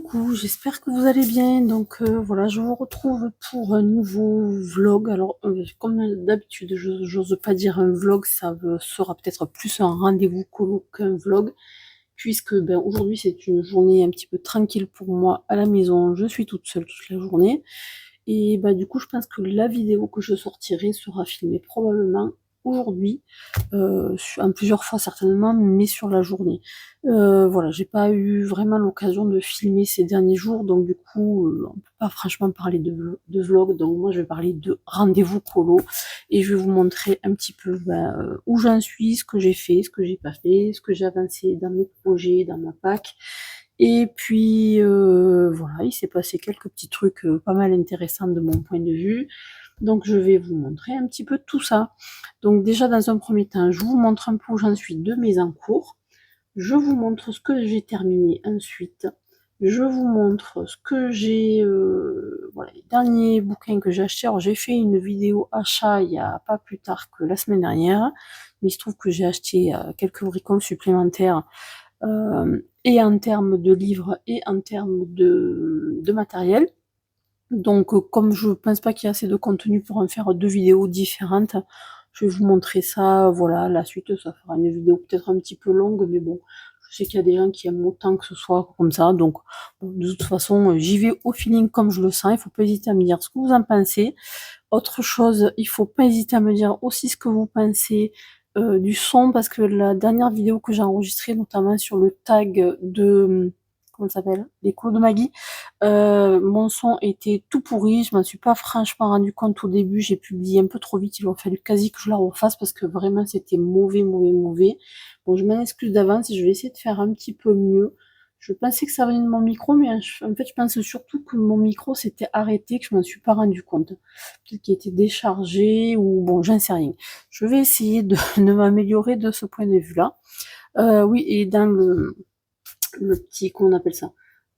Coucou, j'espère que vous allez bien. Donc voilà, je vous retrouve pour un nouveau vlog. Alors comme d'habitude, j'ose pas dire un vlog, sera peut-être plus un rendez-vous colo qu'un vlog, puisque ben, aujourd'hui c'est une journée un petit peu tranquille pour moi à la maison. Je suis toute seule toute la journée. Et bah du coup je pense que la vidéo que je sortirai sera filmée probablement aujourd'hui, en plusieurs fois certainement, mais sur la journée. Voilà, j'ai pas eu vraiment l'occasion de filmer ces derniers jours, donc du coup, on peut pas franchement parler de vlog, donc moi je vais parler de rendez-vous colo, et je vais vous montrer un petit peu où j'en suis, ce que j'ai fait, ce que j'ai pas fait, ce que j'ai avancé dans mes projets, dans ma PAC. Et puis voilà, il s'est passé quelques petits trucs pas mal intéressants de mon point de vue. Donc je vais vous montrer un petit peu tout ça. Donc déjà dans un premier temps, je vous montre un peu où j'en suis de mes en cours. Je vous montre ce que j'ai terminé ensuite. Je vous montre ce que j'ai, voilà, les derniers bouquins que j'ai achetés. Alors j'ai fait une vidéo achat il y a pas plus tard que la semaine dernière, mais il se trouve que j'ai acheté quelques bricoles supplémentaires, et en termes de livres et en termes de matériel. Donc comme je pense pas qu'il y a assez de contenu pour en faire deux vidéos différentes, je vais vous montrer ça, voilà, la suite, ça fera une vidéo peut-être un petit peu longue, mais bon, je sais qu'il y a des gens qui aiment autant que ce soit comme ça, donc bon, de toute façon, j'y vais au feeling comme je le sens, il faut pas hésiter à me dire ce que vous en pensez. Autre chose, il faut pas hésiter à me dire aussi ce que vous pensez du son, parce que la dernière vidéo que j'ai enregistrée, notamment sur le tag de, comment ça s'appelle, les cours de Maggie, mon son était tout pourri, je m'en suis pas franchement rendu compte au début, j'ai publié un peu trop vite, il a fallu quasi que je la refasse parce que vraiment c'était mauvais, mauvais, mauvais. Bon, je m'en excuse d'avance et je vais essayer de faire un petit peu mieux. Je pensais que ça venait de mon micro, mais en fait, je pense surtout que mon micro s'était arrêté, que je m'en suis pas rendu compte. Peut-être qu'il était déchargé, ou bon, j'en sais rien. Je vais essayer de, de m'améliorer de ce point de vue-là. Oui, et dans le petit, comment on appelle ça,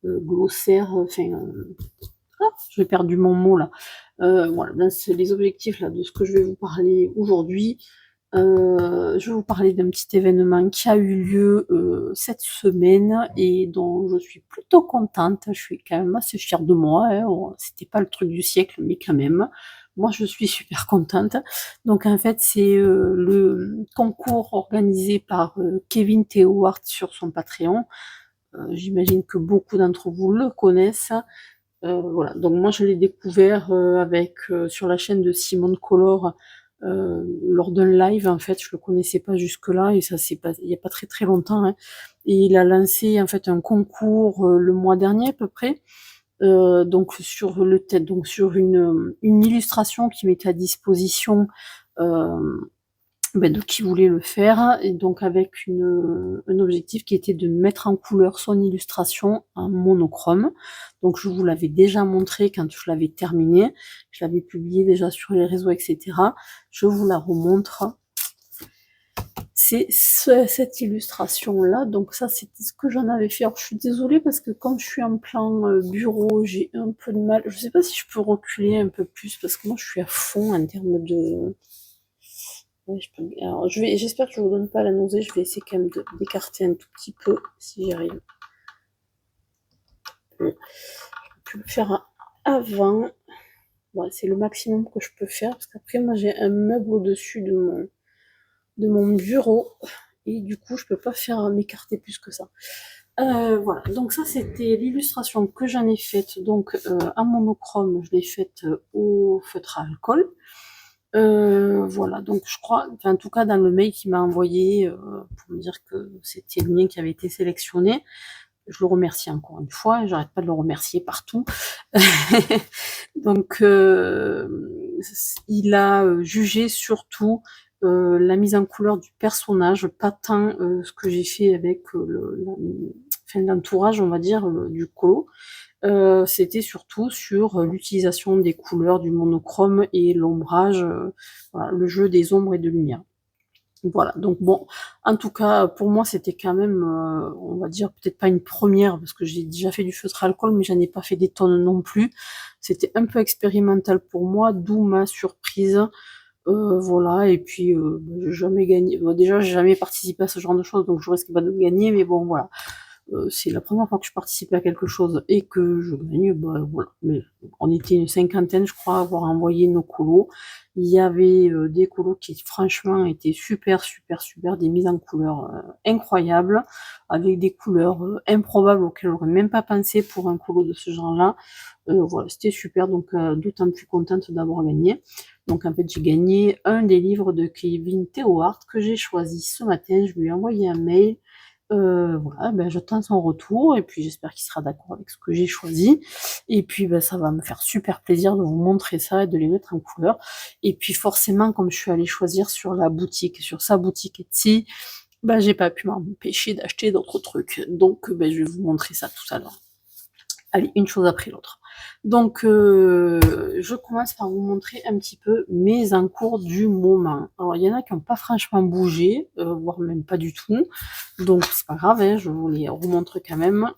glossaire, enfin, je vais perdre mon mot là. Voilà, dans les objectifs là de ce que je vais vous parler aujourd'hui. Je vais vous parler d'un petit événement qui a eu lieu cette semaine et dont je suis plutôt contente. Je suis quand même assez fière de moi, hein. Bon, c'était pas le truc du siècle, mais quand même, moi je suis super contente. Donc en fait, c'est le concours organisé par Kevin T. Howard sur son Patreon. J'imagine que beaucoup d'entre vous le connaissent. Voilà, donc moi je l'ai découvert avec sur la chaîne de Simone Color, lors d'un live. En fait, je le connaissais pas jusque-là et ça s'est passé il y a pas très très longtemps, hein. Et il a lancé en fait un concours le mois dernier à peu près, donc sur le tête, donc sur une illustration qui mettait à disposition de qui voulait le faire, et donc avec un objectif qui était de mettre en couleur son illustration en monochrome. Donc je vous l'avais déjà montré quand je l'avais terminé, je l'avais publié déjà sur les réseaux, etc. Je vous la remontre. C'est cette illustration là, donc ça c'était ce que j'en avais fait. Alors je suis désolée parce que comme je suis en plan bureau, j'ai un peu de mal, je sais pas si je peux reculer un peu plus parce que moi je suis à fond en termes de... Ouais, je peux... Alors, j'espère que je vous donne pas la nausée. Je vais essayer quand même d'écarter un tout petit peu si j'y arrive. Je peux le faire avant. Bon, c'est le maximum que je peux faire parce qu'après, moi, j'ai un meuble au-dessus de mon bureau et du coup, je peux pas faire m'écarter plus que ça. Voilà. Donc ça, c'était l'illustration que j'en ai faite. Donc en monochrome, je l'ai faite au feutre à alcool. Voilà, donc je crois, enfin, en tout cas dans le mail qu'il m'a envoyé pour me dire que c'était le mien qui avait été sélectionné, je le remercie encore une fois, j'arrête pas de le remercier partout. Donc il a jugé surtout la mise en couleur du personnage, pas tant ce que j'ai fait avec l'entourage, on va dire, du colo. C'était surtout sur l'utilisation des couleurs, du monochrome et l'ombrage, voilà, le jeu des ombres et de lumière. Voilà, donc bon, en tout cas, pour moi, c'était quand même, on va dire, peut-être pas une première, parce que j'ai déjà fait du feutre à alcool, mais j'en ai pas fait des tonnes non plus. C'était un peu expérimental pour moi, d'où ma surprise. Voilà, et puis j'ai jamais gagné. Bon, déjà, j'ai jamais participé à ce genre de choses, donc je risque pas de gagner, mais bon, voilà. c'est la première fois que je participe à quelque chose et que je gagne, bah voilà. Mais on était une cinquantaine, je crois, à avoir envoyé nos colos. Il y avait des colos qui franchement étaient super, super, super, des mises en couleur incroyables, avec des couleurs improbables auxquelles j'aurais même pas pensé pour un colo de ce genre-là. Voilà, c'était super, donc d'autant plus contente d'avoir gagné. Donc en fait, j'ai gagné un des livres de Kevin Théohart que j'ai choisi ce matin. Je lui ai envoyé un mail. Voilà, ben, j'attends son retour et puis j'espère qu'il sera d'accord avec ce que j'ai choisi. Et puis ben, ça va me faire super plaisir de vous montrer ça et de les mettre en couleur. Et puis forcément, comme je suis allée choisir sur la boutique, sur sa boutique Etsy, ben, j'ai pas pu m'empêcher d'acheter d'autres trucs. Donc ben, je vais vous montrer ça tout à l'heure. Allez, une chose après l'autre. Donc, je commence par vous montrer un petit peu mes encours du moment. Alors, il y en a qui n'ont pas franchement bougé, voire même pas du tout. Donc, c'est pas grave, hein, je vous les remontre quand même.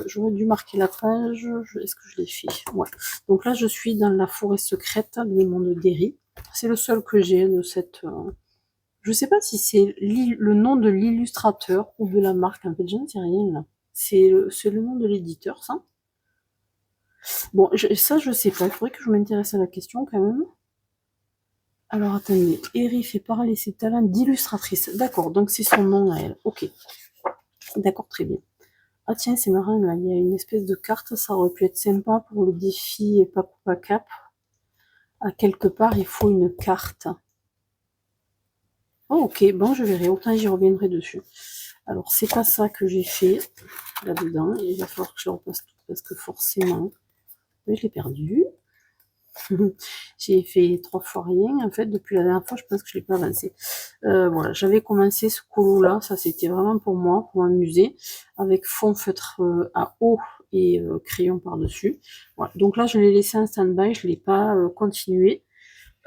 J'aurais dû marquer la page. Est-ce que je l'ai fait? Ouais. Donc là, je suis dans la forêt secrète, les monts de Derry. C'est le seul que j'ai de cette... Je sais pas si c'est le nom de l'illustrateur ou de la marque. En fait, je ne sais rien là. C'est le nom de l'éditeur, ça. Bon, ça, je sais pas. Il faudrait que je m'intéresse à la question quand même. Alors, attendez. Eri fait parler ses talents d'illustratrice. D'accord, donc c'est son nom à elle. Ok. D'accord, très bien. Ah tiens, c'est marrant, là. Il y a une espèce de carte. Ça aurait pu être sympa pour le défi pas coup pas cap. À quelque part, il faut une carte. Oh, ok. Bon, je verrai. Autant j'y reviendrai dessus. Alors, c'est pas ça que j'ai fait là-dedans. Il va falloir que je le repasse tout parce que forcément, je l'ai perdu. J'ai fait 3 fois rien, en fait, depuis la dernière fois, je pense que je l'ai pas avancé. Voilà, j'avais commencé ce colo-là, ça c'était vraiment pour moi, pour m'amuser, avec fond feutre à eau et crayon par-dessus. Voilà, donc là, je l'ai laissé en stand-by, je l'ai pas continué.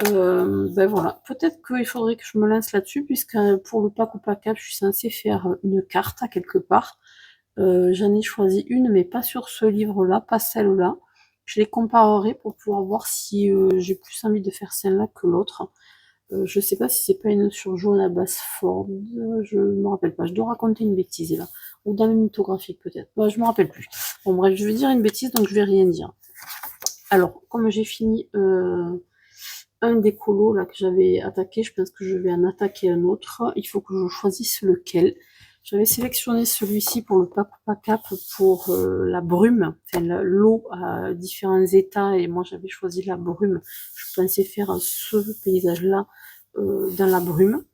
Ben voilà, peut-être qu'il faudrait que je me lance là-dessus, puisque pour le pack ou pas cap, je suis censée faire une carte à quelque part. J'en ai choisi une, mais pas sur ce livre-là, pas celle-là. Je les comparerai pour pouvoir voir si j'ai plus envie de faire celle-là que l'autre. Je sais pas si c'est pas une sur Johanna Basford, je me rappelle pas. Je dois raconter une bêtise là. Ou dans le mythographique peut-être. Je me rappelle plus. Bon bref, je vais dire une bêtise donc je vais rien dire. Alors, comme j'ai fini un des colos là que j'avais attaqué, je pense que je vais en attaquer un autre. Il faut que je choisisse lequel. J'avais sélectionné celui-ci pour le pack ou pas cap pour la brume, enfin l'eau à différents états, et moi j'avais choisi la brume. Je pensais faire ce paysage-là dans la brume.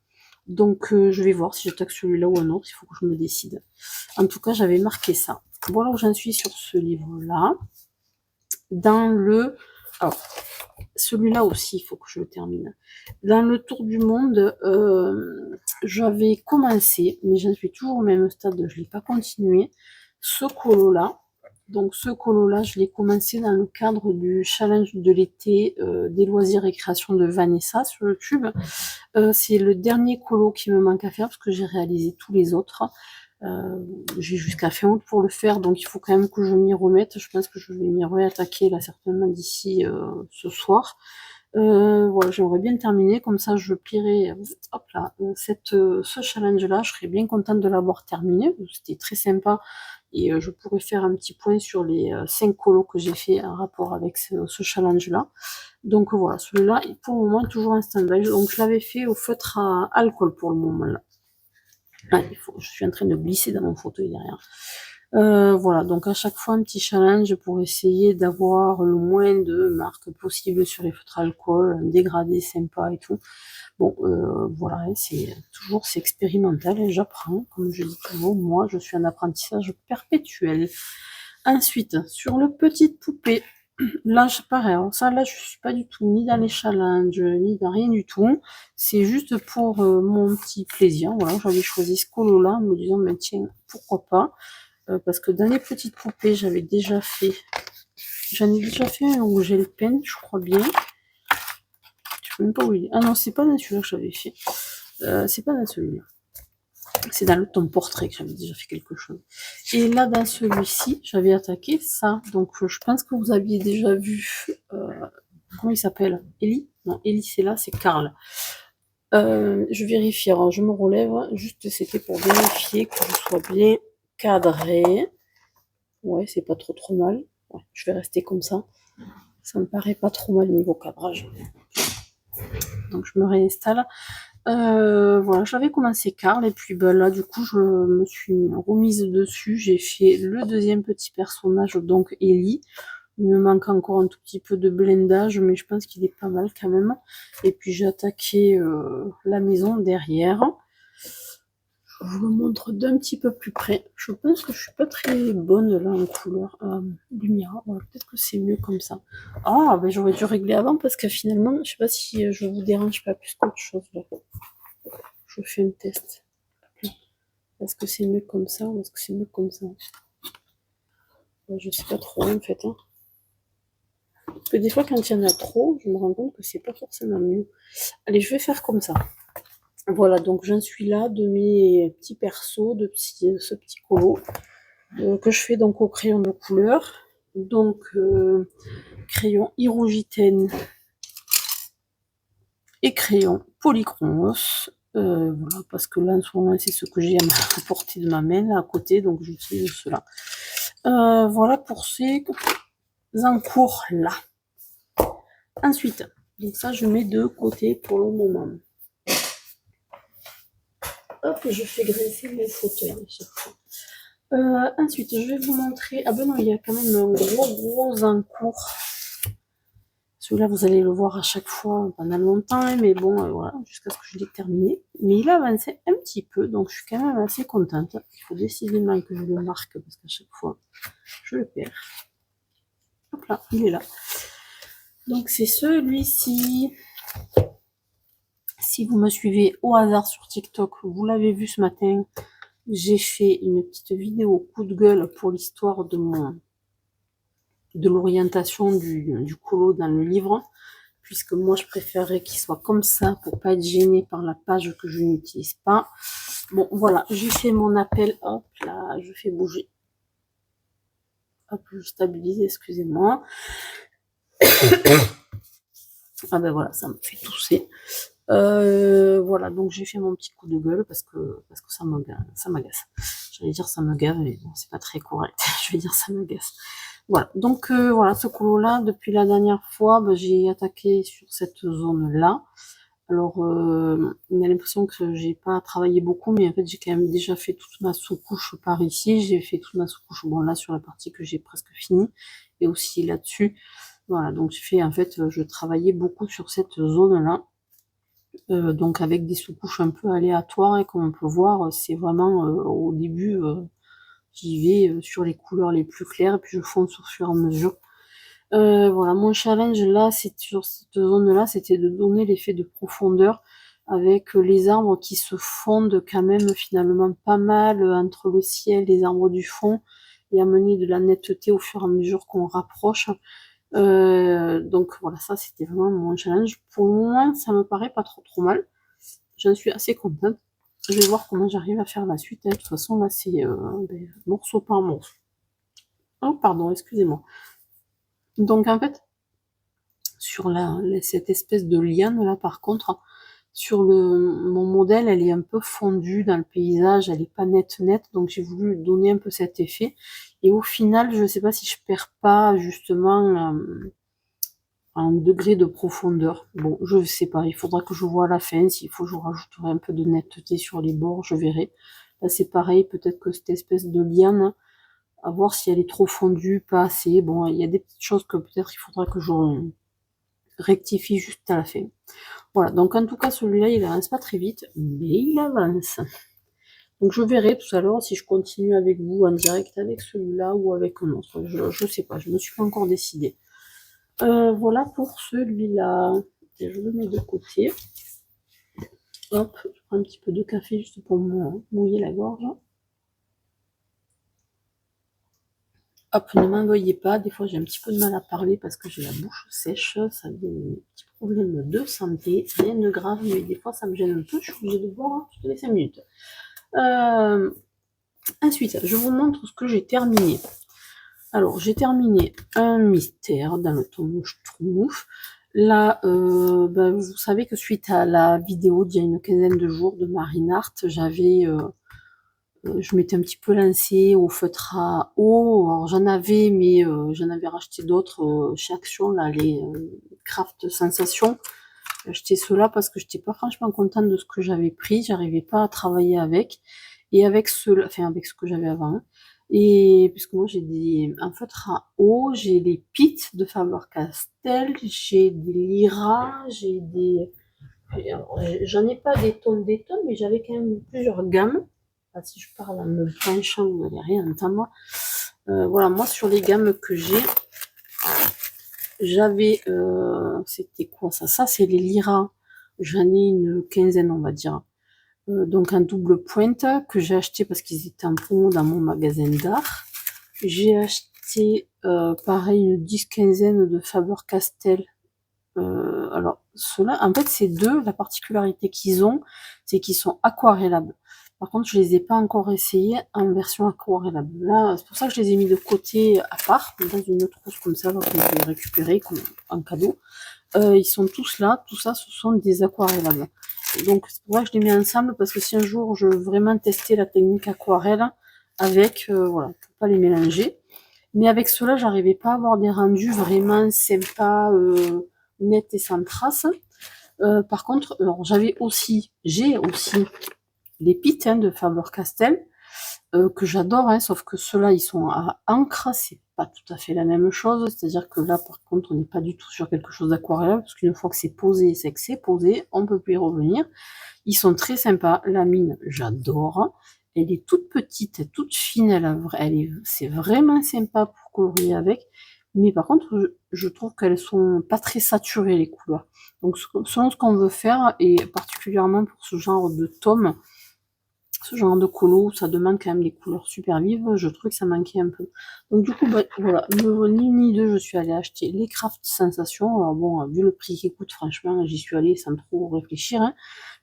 Donc je vais voir si j'attaque celui-là ou un autre, il faut que je me décide. En tout cas, j'avais marqué ça. Voilà où j'en suis sur ce livre-là. Dans le... Alors, celui-là aussi, il faut que je le termine. Dans le tour du monde, j'avais commencé, mais j'en suis toujours au même stade, je ne l'ai pas continué, ce colo-là. Donc ce colo-là, je l'ai commencé dans le cadre du challenge de l'été des loisirs et créations de Vanessa sur YouTube. C'est le dernier colo qui me manque à faire parce que j'ai réalisé tous les autres. J'ai jusqu'à fin août pour le faire, donc il faut quand même que je m'y remette. Je pense que je vais m'y réattaquer là certainement d'ici ce soir. Voilà, j'aimerais bien terminer, comme ça je plierai hop là, ce challenge-là, je serais bien contente de l'avoir terminé, c'était très sympa, et je pourrais faire un petit point sur les 5 colos que j'ai fait en rapport avec ce challenge-là. Donc voilà, celui-là est pour le moment toujours en stand-by, donc je l'avais fait au feutre à alcool pour le moment là. Ah, je suis en train de glisser dans mon fauteuil derrière. Voilà, donc à chaque fois un petit challenge pour essayer d'avoir le moins de marques possible sur les feutres alcool, un dégradé sympa et tout. Bon, voilà, c'est expérimental et j'apprends, comme je dis toujours, moi je suis en apprentissage perpétuel. Ensuite, sur le petite poupée, là, pareil, alors ça, là, je suis pas du tout ni dans les challenges, ni dans rien du tout. C'est juste pour mon petit plaisir. Voilà, j'avais choisi ce colo-là en me disant, mais tiens, pourquoi pas. Parce que dans les petites poupées, j'en ai déjà fait un où j'ai le pen, je crois bien. Je sais même pas où il est. Ah non, c'est pas dans celui-là que j'avais fait. C'est pas dans celui-là. C'est dans le ton portrait que j'avais déjà fait quelque chose. Et là, dans celui-ci, j'avais attaqué ça. Donc, je pense que vous aviez déjà vu... comment il s'appelle? Ellie? Non, Ellie, c'est là, c'est Karl. Je vérifie, alors je me relève. Juste, c'était pour vérifier que je sois bien cadré. Ouais, c'est pas trop mal. Ouais, je vais rester comme ça. Ça me paraît pas trop mal niveau cadrage. Donc je me réinstalle. Voilà, j'avais commencé Karl et puis ben, là du coup je me suis remise dessus. J'ai fait le deuxième petit personnage, donc Ellie. Il me manque encore un tout petit peu de blendage, mais je pense qu'il est pas mal quand même. Et puis j'ai attaqué la maison derrière. Je vous le montre d'un petit peu plus près. Je pense que je suis pas très bonne là en couleur lumière. Voilà, peut-être que c'est mieux comme ça. Ah, ben j'aurais dû régler avant parce que finalement, je sais pas si je vous dérange pas plus qu'autre chose là. Je fais un test. Est-ce que c'est mieux comme ça ou est-ce que c'est mieux comme ça? Ben, je sais pas trop en fait. Hein. Parce que des fois, quand il y en a trop, je me rends compte que c'est pas forcément mieux. Allez, je vais faire comme ça. Voilà, donc j'en suis là de mes petits persos, de ce petit colo que je fais donc au crayon de couleur. Donc, crayon Hirogiten et crayon Polychronos. Voilà, parce que là, en ce moment, c'est ce que j'ai à portée de ma main, là, à côté, donc j'utilise cela. Voilà pour ces encours-là. Ensuite, donc ça, je mets de côté pour le moment. Hop, je fais graisser mes fauteuils à chaque fois. Ensuite, je vais vous montrer... Ah ben non, il y a quand même un gros encours. Celui-là, vous allez le voir à chaque fois pendant longtemps, mais bon, voilà, jusqu'à ce que je l'ai terminé. Mais il a avancé un petit peu, donc je suis quand même assez contente. Il faut décidément que je le marque, parce qu'à chaque fois, je le perds. Hop là, il est là. Donc c'est celui-ci. Si vous me suivez au hasard sur TikTok, vous l'avez vu ce matin, j'ai fait une petite vidéo coup de gueule pour l'histoire de l'orientation du colo dans le livre, puisque moi je préférerais qu'il soit comme ça pour pas être gêné par la page que je n'utilise pas. Bon voilà, j'ai fait mon appel, hop là, je fais bouger. Hop, je stabilise, excusez-moi. Ah ben voilà, ça me fait tousser. Voilà, donc j'ai fait mon petit coup de gueule parce que ça m'agace. J'allais dire ça me gave, mais bon, c'est pas très correct. Je vais dire ça m'agace. Voilà, donc voilà, ce colo-là, depuis la dernière fois, ben, j'ai attaqué sur cette zone-là. Alors, on a l'impression que j'ai pas travaillé beaucoup, mais en fait, j'ai quand même déjà fait toute ma sous-couche par ici. J'ai fait toute ma sous-couche, bon là, sur la partie que j'ai presque finie, et aussi là-dessus. Voilà, donc j'ai fait, en fait, je travaillais beaucoup sur cette zone-là. Donc avec des sous-couches un peu aléatoires et comme on peut voir c'est vraiment au début j'y vais sur les couleurs les plus claires et puis je fonce au fur et à mesure. Voilà, mon challenge là sur cette zone là c'était de donner l'effet de profondeur avec les arbres qui se fondent quand même finalement pas mal entre le ciel, les arbres du fond et amener de la netteté au fur et à mesure qu'on rapproche. Donc voilà, ça c'était vraiment mon challenge. Pour le moment, ça me paraît pas trop mal. J'en suis assez contente. Je vais voir comment j'arrive à faire la suite. De toute façon, là, c'est morceau par morceau. Oh, pardon, excusez-moi. Donc en fait, sur cette espèce de liane là, par contre, sur mon modèle, elle est un peu fondue dans le paysage, elle est pas nette, donc j'ai voulu donner un peu cet effet. Et au final, je sais pas si je perds pas justement un degré de profondeur. Bon, je sais pas, il faudra que je vois à la fin, s'il faut je rajouterai un peu de netteté sur les bords, je verrai. Là c'est pareil, peut-être que cette espèce de liane, à voir si elle est trop fondue, pas assez. Bon, il y a des petites choses que peut-être il faudra que je rectifie juste à la fin. Voilà, donc en tout cas celui-là il avance pas très vite, mais il avance. Donc je verrai tout à l'heure si je continue avec vous en direct avec celui-là ou avec un autre. Je sais pas, je me suis pas encore décidée. Voilà pour celui-là. Et je le mets de côté. Hop, je prends un petit peu de café juste pour me mouiller la gorge. Hop, ne m'en veuillez pas. Des fois, j'ai un petit peu de mal à parler parce que j'ai la bouche sèche. Ça devient un petit problème de santé. Rien de grave, mais des fois, ça me gêne un peu. Je suis obligée de boire toutes les 5 minutes. Ensuite, je vous montre ce que j'ai terminé. Alors, j'ai terminé un mystère dans le tome Schtroumpf. Là, vous savez que suite à la vidéo d'il y a une quinzaine de jours de Marine Hart, j'avais je m'étais un petit peu lancée au feutre à eau. Alors j'en avais, mais j'en avais racheté d'autres chez Action, là, les Craft Sensation. J'ai acheté ceux-là parce que j'étais pas franchement contente de ce que j'avais pris. J'arrivais pas à travailler avec. Et avec ceux-là, enfin avec ce que j'avais avant. Hein. Et puisque moi j'ai des un feutre à eau, j'ai les Pits de Faber-Castell, j'ai des Lyra, j'ai des j'en ai pas des tonnes, mais j'avais quand même plusieurs gammes. Enfin, si je parle en me penchant, vous n'allez rien entendre. Voilà, moi sur les gammes que j'ai, j'avais, c'était quoi ça? Ça, c'est les Lyra. J'en ai une quinzaine, on va dire. Donc un double pointe que j'ai acheté parce qu'ils étaient en promo dans mon magasin d'art. J'ai acheté pareil une 10-15aine de Faber-Castell. Alors ceux-là, en fait, ces deux, la particularité qu'ils ont, c'est qu'ils sont aquarellables. Par contre, je les ai pas encore essayés en version aquarellable. Là, c'est pour ça que je les ai mis de côté à part, dans une trousse comme ça, que je vais récupérer comme en cadeau. Ils sont tous là, tout ça, ce sont des aquarellables. Donc c'est pour ça que je les mets ensemble, parce que si un jour je veux vraiment tester la technique aquarelle avec, voilà, pour pas les mélanger. Mais avec cela, j'arrivais pas à avoir des rendus vraiment sympas, nets et sans traces. Par contre, alors j'ai aussi les Pits hein, de Faber-Castell, que j'adore, hein, sauf que ceux-là, ils sont à encre, c'est pas tout à fait la même chose, c'est-à-dire que là, par contre, on n'est pas du tout sur quelque chose d'aquarelle, parce qu'une fois que c'est posé, c'est que c'est posé, on peut plus y revenir. Ils sont très sympas, la mine, j'adore. Elle est toute petite, toute fine, c'est vraiment sympa pour colorier avec. Mais par contre, je trouve qu'elles sont pas très saturées, les couleurs. Donc, selon ce qu'on veut faire, et particulièrement pour ce genre de tome, ce genre de colo, ça demande quand même des couleurs super vives, je trouve que ça manquait un peu. Donc du coup, bah, voilà, ni une ni deux, je suis allée acheter les Craft Sensation. Alors bon, vu le prix qui coûte, franchement, j'y suis allée sans trop réfléchir. Hein.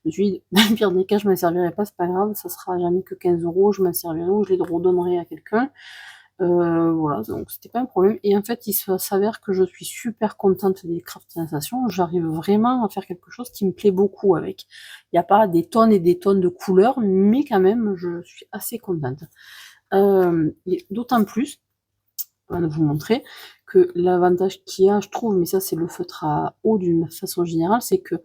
Je me suis dit, dans le pire des cas, je m'en servirai pas, c'est pas grave, ça sera jamais que 15 euros, je m'en servirai ou je les redonnerai à quelqu'un. Voilà, donc c'était pas un problème. Et en fait, il s'avère que je suis super contente des Craft Sensations. J'arrive vraiment à faire quelque chose qui me plaît beaucoup avec. Il n'y a pas des tonnes et des tonnes de couleurs, mais quand même, je suis assez contente. Et d'autant plus, on va vous montrer, que l'avantage qu'il y a, je trouve, mais ça c'est le feutre à eau d'une façon générale, c'est que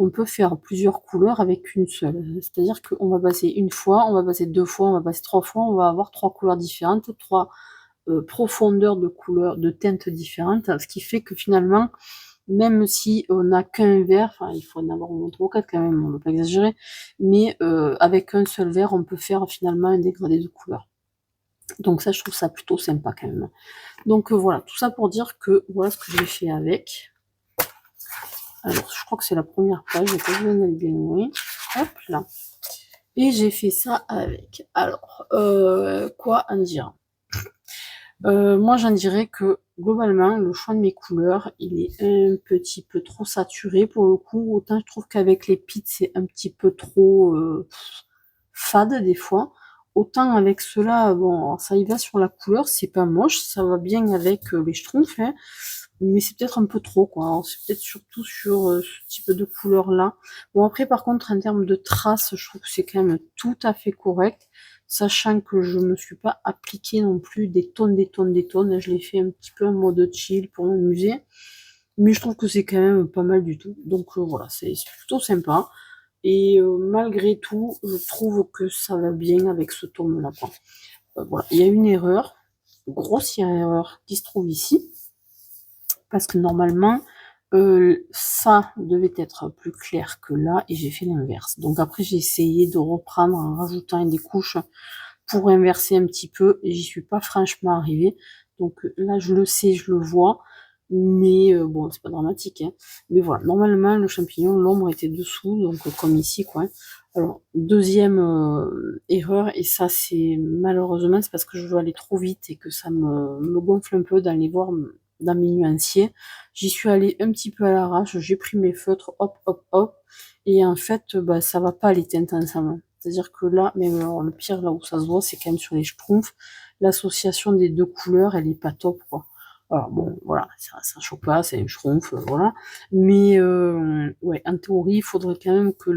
on peut faire plusieurs couleurs avec une seule. C'est-à-dire qu'on va passer une fois, on va passer deux fois, on va passer trois fois, on va avoir trois couleurs différentes, trois profondeurs de couleurs, de teintes différentes, ce qui fait que finalement, même si on n'a qu'un vert, enfin il faut en avoir au moins 3 ou 4 quand même, on ne va pas exagérer, mais avec un seul vert, on peut faire finalement un dégradé de couleurs. Donc ça, je trouve ça plutôt sympa quand même. Donc voilà, tout ça pour dire que voilà ce que j'ai fait avec. Alors, je crois que c'est la première page, j'ai pas besoin d'aller bien loin. Hop là. Et j'ai fait ça avec. Alors, quoi en dire? Moi, j'en dirais que globalement, le choix de mes couleurs, il est un petit peu trop saturé pour le coup. Autant je trouve qu'avec les pits, c'est un petit peu trop fade des fois. Autant avec cela, bon, ça y va sur la couleur, c'est pas moche, ça va bien avec les schtroumpfs, hein, mais c'est peut-être un peu trop, quoi. C'est peut-être surtout sur ce type de couleur-là. Bon, après, par contre, en termes de traces, je trouve que c'est quand même tout à fait correct, sachant que je me suis pas appliqué non plus des tonnes, des tonnes, des tonnes. Je l'ai fait un petit peu en mode chill pour m'amuser, mais je trouve que c'est quand même pas mal du tout. Donc voilà, c'est plutôt sympa. Et malgré tout, je trouve que ça va bien avec ce tome-là. Voilà. Il y a une erreur, grossière erreur, qui se trouve ici, parce que normalement, ça devait être plus clair que là, et j'ai fait l'inverse. Donc après, j'ai essayé de reprendre en rajoutant des couches pour inverser un petit peu, et j'y suis pas franchement arrivée. Donc là, je le sais, je le vois, mais bon, c'est pas dramatique. Hein. Mais voilà, normalement, le champignon, l'ombre était dessous, donc comme ici, quoi. Alors, deuxième erreur, et ça, c'est malheureusement, c'est parce que je veux aller trop vite et que ça me gonfle un peu d'aller voir dans mes nuanciers. J'y suis allée un petit peu à l'arrache, j'ai pris mes feutres, hop, hop, hop, et en fait, bah, ça va pas les teintes ensemble. C'est-à-dire que là, mais alors, le pire, là où ça se voit, c'est quand même sur les schtroumpfs. L'association des deux couleurs, elle est pas top, quoi. Alors bon, voilà, ça choque pas, c'est un schtroumpf, voilà. Mais ouais, en théorie, il faudrait quand même que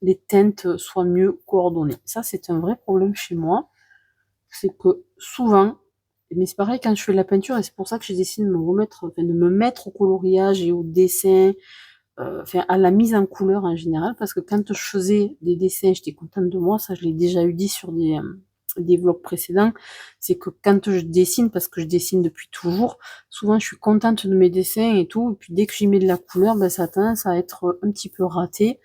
les teintes soient mieux coordonnées. Ça, c'est un vrai problème chez moi. C'est que souvent, mais c'est pareil quand je fais de la peinture, et c'est pour ça que j'ai décidé de me mettre au coloriage et au dessin, enfin à la mise en couleur en général, parce que quand je faisais des dessins, j'étais contente de moi, ça je l'ai déjà eu dit sur des vlogs précédents, c'est que quand je dessine, parce que je dessine depuis toujours, souvent je suis contente de mes dessins et tout, et puis dès que j'y mets de la couleur, ben, ça a tendance à être un petit peu raté,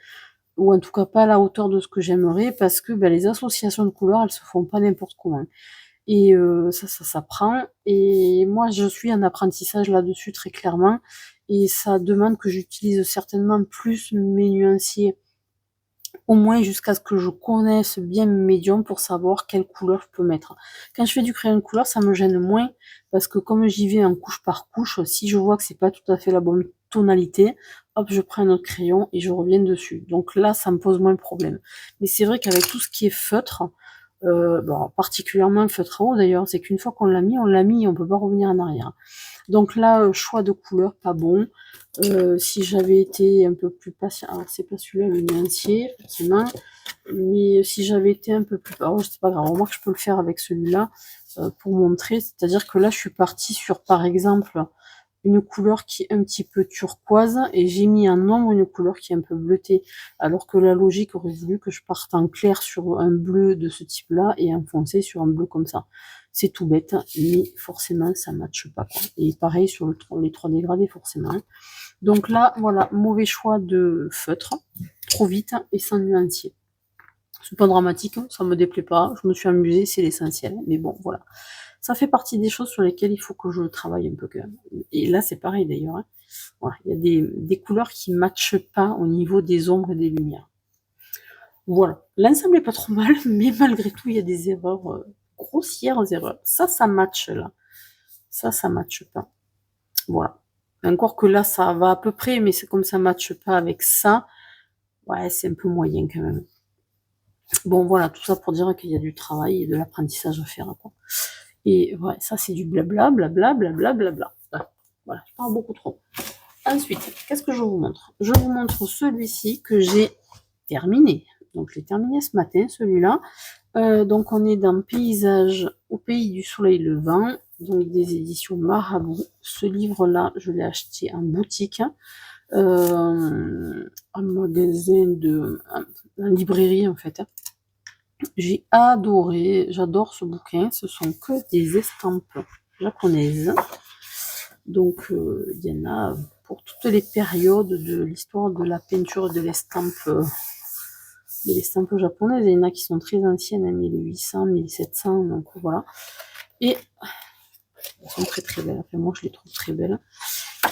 ou en tout cas pas à la hauteur de ce que j'aimerais, parce que ben, les associations de couleurs, elles se font pas n'importe comment. Et ça s'apprend. Et moi, je suis en apprentissage là-dessus très clairement. Et ça demande que j'utilise certainement plus mes nuanciers, au moins jusqu'à ce que je connaisse bien mes médiums pour savoir quelle couleur je peux mettre. Quand je fais du crayon de couleur, ça me gêne moins parce que comme j'y vais en couche par couche, si je vois que c'est pas tout à fait la bonne tonalité, hop, je prends un autre crayon et je reviens dessus. Donc là, ça me pose moins de problème. Mais c'est vrai qu'avec tout ce qui est feutre, bon, particulièrement le feutre à eau d'ailleurs, c'est qu'une fois qu'on l'a mis, on peut pas revenir en arrière. Donc là, choix de couleur pas bon. Si j'avais été un peu plus patient, alors c'est pas celui-là le nuancier, effectivement, mais si j'avais été un peu plus, alors c'est pas grave, moi que je peux le faire avec celui-là pour montrer, c'est-à-dire que là je suis partie sur par exemple une couleur qui est un petit peu turquoise et j'ai mis en ombre une couleur qui est un peu bleutée, alors que la logique aurait voulu que je parte en clair sur un bleu de ce type-là et en foncé sur un bleu comme ça. C'est tout bête, mais forcément ça matche pas, quoi. Et pareil sur les 3 dégradés forcément. Donc là, voilà, mauvais choix de feutre, trop vite et sans nuancier. C'est pas dramatique, ça me déplaît pas, je me suis amusée, c'est l'essentiel. Mais bon, voilà. Ça fait partie des choses sur lesquelles il faut que je travaille un peu quand même. Et là, c'est pareil d'ailleurs. Hein. Voilà, il y a des couleurs qui ne matchent pas au niveau des ombres et des lumières. Voilà. L'ensemble est pas trop mal, mais malgré tout, il y a des erreurs, grossières erreurs. Ça matche là. Ça matche pas. Voilà. Encore que là, ça va à peu près, mais c'est comme ça matche pas avec ça. Ouais, c'est un peu moyen quand même. Bon, voilà, tout ça pour dire qu'il y a du travail et de l'apprentissage à faire, quoi. Et ouais, ça c'est du blabla, blabla, blabla, blabla. Voilà, je parle beaucoup trop. Ensuite, qu'est-ce que je vous montre? Je vous montre celui-ci que j'ai terminé. Donc, je l'ai terminé ce matin, celui-là. Donc, on est dans Paysage au pays du soleil levant, donc des éditions Marabout. Ce livre-là, je l'ai acheté en boutique, un magasin en librairie en fait. J'ai adoré, j'adore ce bouquin. Ce sont que des estampes japonaises. Donc, il y en a pour toutes les périodes de l'histoire de la peinture et de l'estampe japonaise. Il y en a qui sont très anciennes, 1800, 1700, donc voilà. Et elles sont très très belles. Enfin, moi, je les trouve très belles.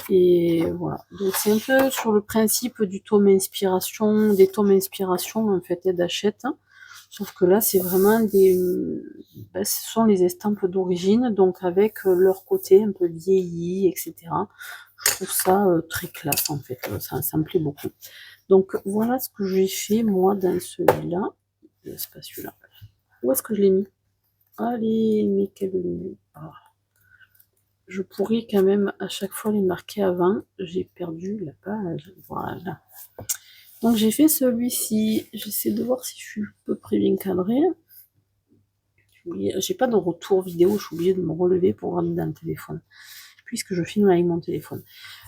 Et voilà. Donc, c'est un peu sur le principe du tome inspiration, des tomes inspiration, en fait, d'Hachette. Sauf que là, c'est vraiment ce sont les estampes d'origine, donc avec leur côté un peu vieilli, etc. Je trouve ça très classe, en fait. Ça me plaît beaucoup. Donc, voilà ce que j'ai fait, moi, dans celui-là. C'est pas celui-là. Où est-ce que je l'ai mis? Allez, mais quel... Ah. Je pourrais quand même à chaque fois les marquer avant. J'ai perdu la page. Voilà. Donc j'ai fait j'essaie de voir si je suis à peu près bien cadrée. J'ai pas de retour vidéo, je suis obligée de me relever pour regarder dans le téléphone, puisque je filme avec mon téléphone.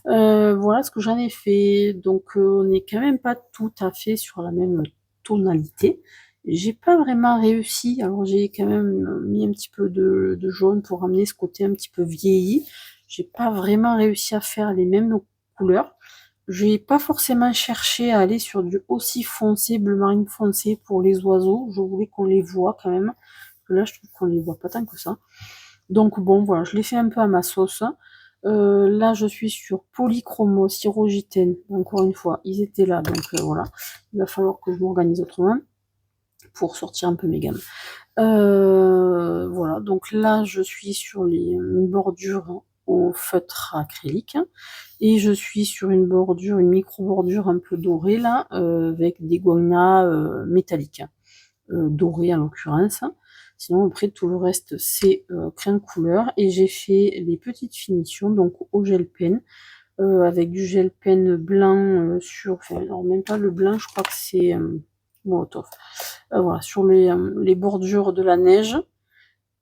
Voilà ce que j'en ai fait. Donc on n'est quand même pas tout à fait sur la même tonalité. J'ai pas vraiment réussi, alors j'ai quand même mis un petit peu de jaune pour amener ce côté un petit peu vieilli. J'ai pas vraiment réussi à faire les mêmes couleurs. J'ai pas forcément cherché à aller sur du aussi foncé, bleu marine foncé pour les oiseaux. Je voulais qu'on les voit quand même. Là, je trouve qu'on les voit pas tant que ça. Donc bon, voilà, je l'ai fait un peu à ma sauce. Là, je suis sur Polychromo, Syrogitène. Encore une fois, ils étaient là, donc voilà. Il va falloir que je m'organise autrement pour sortir un peu mes gammes. Voilà, donc là, je suis sur une bordure au feutre acrylique et je suis sur une micro-bordure un peu dorée là, avec des goannas métalliques, dorés en l'occurrence. Sinon après tout le reste c'est crayon couleur et j'ai fait les petites finitions donc au gel pen, avec du gel pen blanc sur, enfin alors même pas le blanc, je crois que c'est Molotov. Voilà, sur les bordures de la neige.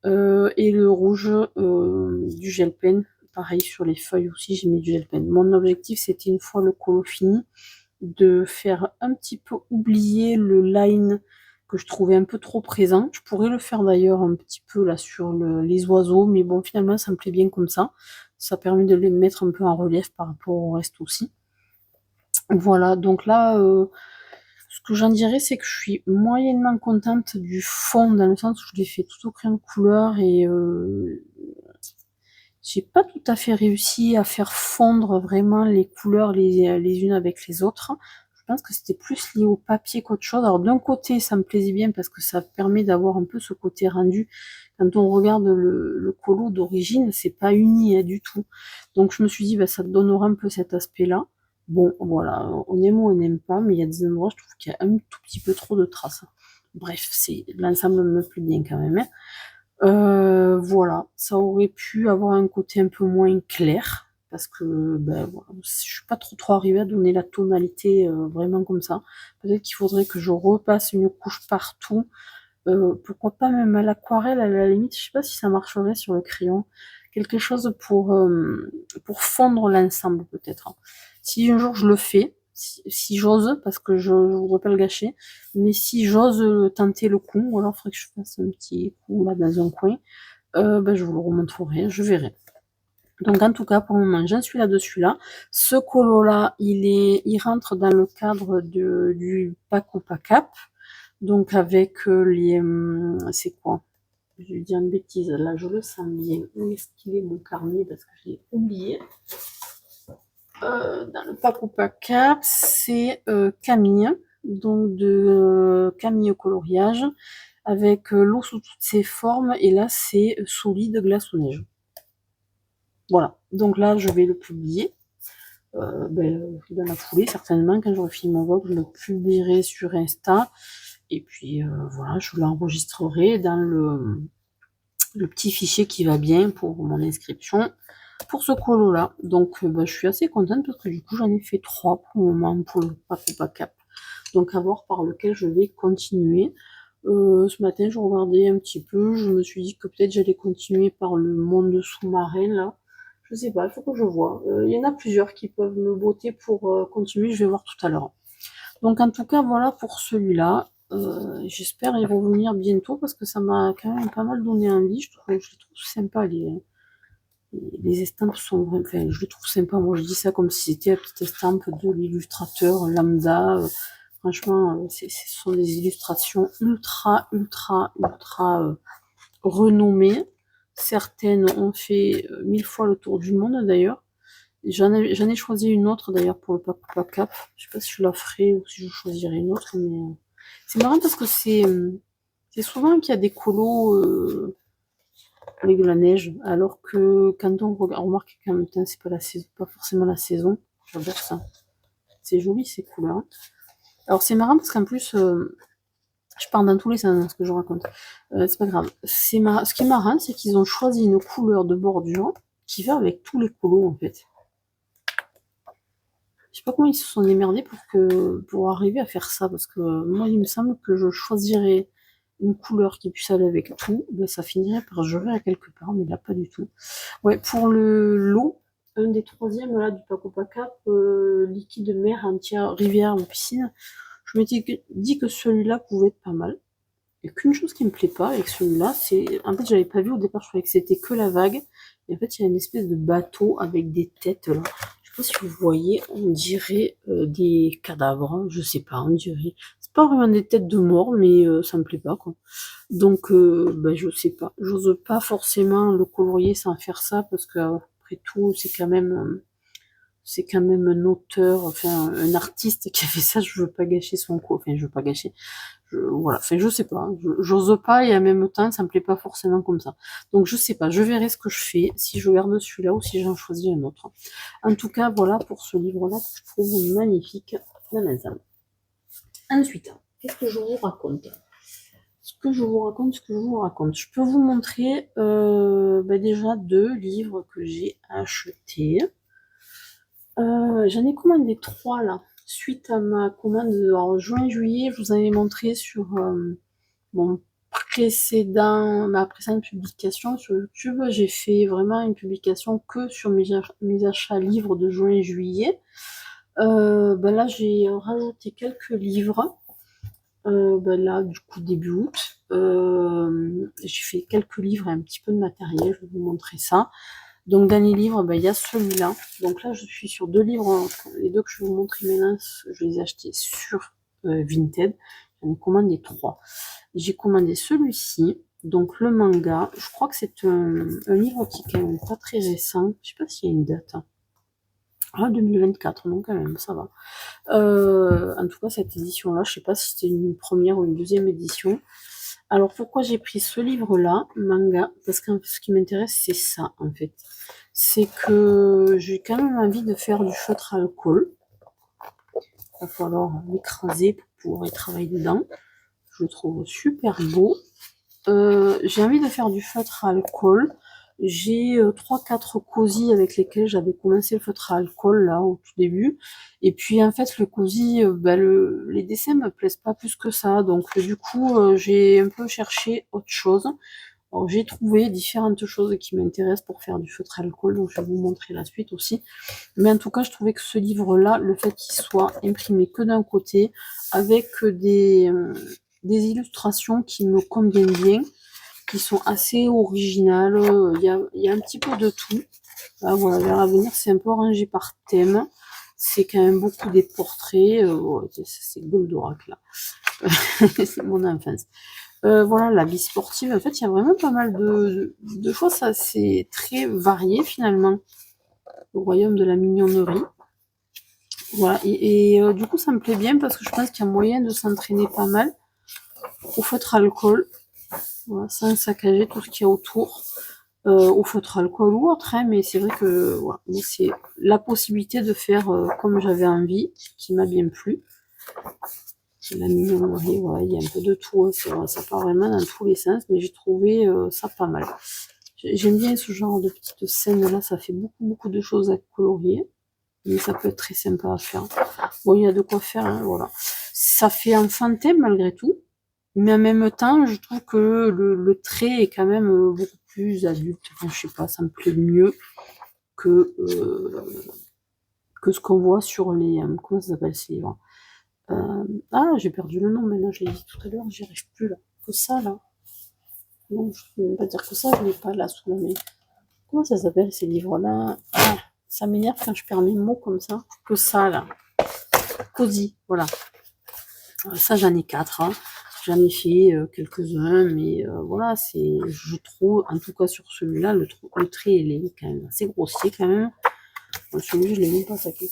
Et le rouge du gel pen. Pareil, sur les feuilles aussi, j'ai mis du gel pen. Mon objectif, c'était une fois le colo fini, de faire un petit peu oublier le line que je trouvais un peu trop présent. Je pourrais le faire d'ailleurs un petit peu là sur les oiseaux, mais bon, finalement, ça me plaît bien comme ça. Ça permet de les mettre un peu en relief par rapport au reste aussi. Voilà, donc là, ce que j'en dirais, c'est que je suis moyennement contente du fond, dans le sens où je l'ai fait tout au crayon de couleur et j'ai pas tout à fait réussi à faire fondre vraiment les couleurs les unes avec les autres. Je pense que c'était plus lié au papier qu'autre chose. Alors d'un côté, ça me plaisait bien parce que ça permet d'avoir un peu ce côté rendu. Quand on regarde le colo d'origine, c'est pas uni du tout. Donc je me suis dit, bah, ça donnera un peu cet aspect-là. Bon, voilà, on aime ou on n'aime pas, mais il y a des endroits, je trouve qu'il y a un tout petit peu trop de traces. Bref, l'ensemble me plaît bien quand même. Hein. Voilà, ça aurait pu avoir un côté un peu moins clair, parce que ben, voilà, je suis pas trop arrivée à donner la tonalité vraiment comme ça. Peut-être qu'il faudrait que je repasse une couche partout. Pourquoi pas même à l'aquarelle à la limite, je sais pas si ça marcherait sur le crayon. Quelque chose pour fondre l'ensemble peut-être. Si un jour je le fais, si j'ose, parce que je voudrais pas le gâcher, mais si j'ose tenter le coup, ou alors il faudrait que je fasse un petit coup là dans un coin, ben, je vous le remontrerai, je verrai. Donc en tout cas pour le moment j'en suis là-dessus là. Ce colo là il rentre dans le cadre du Paco Pacap. Donc avec les... c'est quoi? Je vais dire une bêtise, là je le sens bien. Où est-ce qu'il est mon carnet? Parce que je l'ai oublié. Dans le Paco Pacap, c'est Camille. Donc de Camille au coloriage. Avec l'eau sous toutes ses formes. Et là c'est solide glace ou neige. Voilà. Donc là je vais le publier. Dans la foulée certainement. Quand j'aurai fini mon vlog, je le publierai sur Insta. Et puis voilà, je l'enregistrerai dans le petit fichier qui va bien pour mon inscription pour ce colo là. Donc je suis assez contente parce que du coup j'en ai fait 3 pour le moment pour le Paco Pacap. Donc à voir par lequel je vais continuer. Ce matin je regardais un petit peu, je me suis dit que peut-être j'allais continuer par le monde sous-marin là. Je sais pas, il faut que je vois. Il y en a plusieurs qui peuvent me botter pour continuer, je vais voir tout à l'heure. Donc en tout cas voilà pour celui-là. J'espère y revenir bientôt parce que ça m'a quand même pas mal donné envie. Je les trouve sympa les estampes sont vraiment, enfin je les trouve sympa. Moi je dis ça comme si c'était la petite estampe de l'illustrateur lambda. Franchement, ce sont des illustrations ultra renommées. Certaines ont fait 1000 fois le tour du monde d'ailleurs. J'en ai choisi une autre d'ailleurs pour le Paco Cap. Je sais pas si je la ferai ou si je choisirai une autre, mais c'est marrant parce que c'est souvent qu'il y a des colos avec de la neige, alors que quand on remarque qu'en même temps c'est pas la saison, pas forcément la saison. J'adore ça. C'est joli ces couleurs. Alors c'est marrant parce qu'en plus je pars dans tous les sens dans ce que je raconte. C'est pas grave. Ce qui est marrant, c'est qu'ils ont choisi une couleur de bordure qui va avec tous les colos en fait. Je sais pas comment ils se sont démerdés pour arriver à faire ça, parce que moi il me semble que je choisirais une couleur qui puisse aller avec tout, ben ça finirait par jurer à quelque part, mais là pas du tout. Ouais, pour l'eau, un des troisièmes là du Paco Pacap, liquide mer entière, rivière ou piscine, je m'étais dit que celui-là pouvait être pas mal. Il n'y a qu'une chose qui me plaît pas avec celui-là, c'est en fait j'avais pas vu au départ, je croyais que c'était que la vague, et en fait il y a une espèce de bateau avec des têtes là. Je sais pas si vous voyez, on dirait des cadavres, hein, je sais pas, on dirait. C'est pas vraiment des têtes de mort, mais ça me plaît pas quoi. Donc je sais pas, j'ose pas forcément le colorier sans faire ça parce que après tout c'est quand même un auteur, enfin un artiste qui a fait ça, je veux pas gâcher son coup, enfin je veux pas gâcher. Voilà, enfin je sais pas, j'ose pas et en même temps ça me plaît pas forcément comme ça. Donc je sais pas, je verrai ce que je fais, si je garde celui-là ou si j'en choisis un autre. En tout cas, voilà pour ce livre-là que je trouve magnifique dans l'ensemble. Ensuite, qu'est-ce que je vous raconte? Ce que je vous raconte. Je peux vous montrer déjà 2 livres que j'ai achetés. J'en ai commandé 3 là. suite à ma commande en juin-juillet, je vous avais montré sur mon ma précédente publication sur YouTube, j'ai fait vraiment une publication que sur mes achats livres de juin et juillet. Là, j'ai rajouté quelques livres. Là, du coup, début août. J'ai fait quelques livres et un petit peu de matériel, je vais vous montrer ça. Donc, dans les livres, il y a celui-là. Donc là, je suis sur 2 livres. Les 2 que je vais vous montrer maintenant, je les ai achetés sur Vinted. J'en ai commandé 3. J'ai commandé celui-ci, donc le manga. Je crois que c'est un livre qui est quand même pas très récent. Je sais pas s'il y a une date. Ah, 2024, donc quand même, ça va. En tout cas, cette édition-là, je sais pas si c'était une première ou une deuxième édition. Alors, pourquoi j'ai pris ce livre-là, manga? Parce que ce qui m'intéresse, c'est ça, en fait. C'est que j'ai quand même envie de faire du feutre à alcool. Il va falloir l'écraser pour pouvoir y travailler dedans. Je le trouve super beau. J'ai envie de faire du feutre à alcool. J'ai 3-4 cosy avec lesquels j'avais commencé le feutre à alcool là au tout début. Et puis en fait le cosy, les dessins me plaisent pas plus que ça. Donc du coup j'ai un peu cherché autre chose. Alors j'ai trouvé différentes choses qui m'intéressent pour faire du feutre à alcool. Donc je vais vous montrer la suite aussi. Mais en tout cas je trouvais que ce livre-là, le fait qu'il soit imprimé que d'un côté, avec des illustrations qui me conviennent bien, qui sont assez originales. Il y a un petit peu de tout. Là, voilà, vers l'avenir, c'est un peu rangé par thème. C'est quand même beaucoup des portraits. C'est Goldorak, là. C'est mon enfance. Voilà, la vie sportive. En fait, il y a vraiment pas mal de choses. C'est très varié, finalement. Le royaume de la mignonnerie. Voilà. Du coup, ça me plaît bien parce que je pense qu'il y a moyen de s'entraîner pas mal au feutre alcool. Voilà, sans saccager tout ce qu'il y a autour, au feutre alcool ou autre, hein, mais c'est vrai que voilà, c'est la possibilité de faire comme j'avais envie, qui m'a bien plu. La mignonnerie, voilà, il y a un peu de tout, hein, ça part vraiment dans tous les sens, mais j'ai trouvé ça pas mal. J'aime bien ce genre de petites scènes là, ça fait beaucoup de choses à colorier, mais ça peut être très sympa à faire. Bon, il y a de quoi faire, hein, voilà. Ça fait enfantin malgré tout. Mais en même temps, je trouve que le trait est quand même beaucoup plus adulte. Enfin, je sais pas, ça me plaît mieux que, ce qu'on voit sur les... comment ça s'appelle ces livres? Ah, j'ai perdu le nom maintenant, je l'ai dit tout à l'heure, j'y arrive plus là. Que ça là. Non, je ne peux même pas dire que ça, je l'ai pas là sous la main. Comment ça s'appelle ces livres-là? Ah, ça m'énerve quand je perds mes mots comme ça. Que ça là. Cosy, voilà. Ça, j'en ai 4. Hein. J'en ai fait quelques-uns, mais voilà, je trouve, en tout cas sur celui-là, le trait, il est quand même assez grossier quand même. Bon, celui-là, je l'ai même pas attaqué.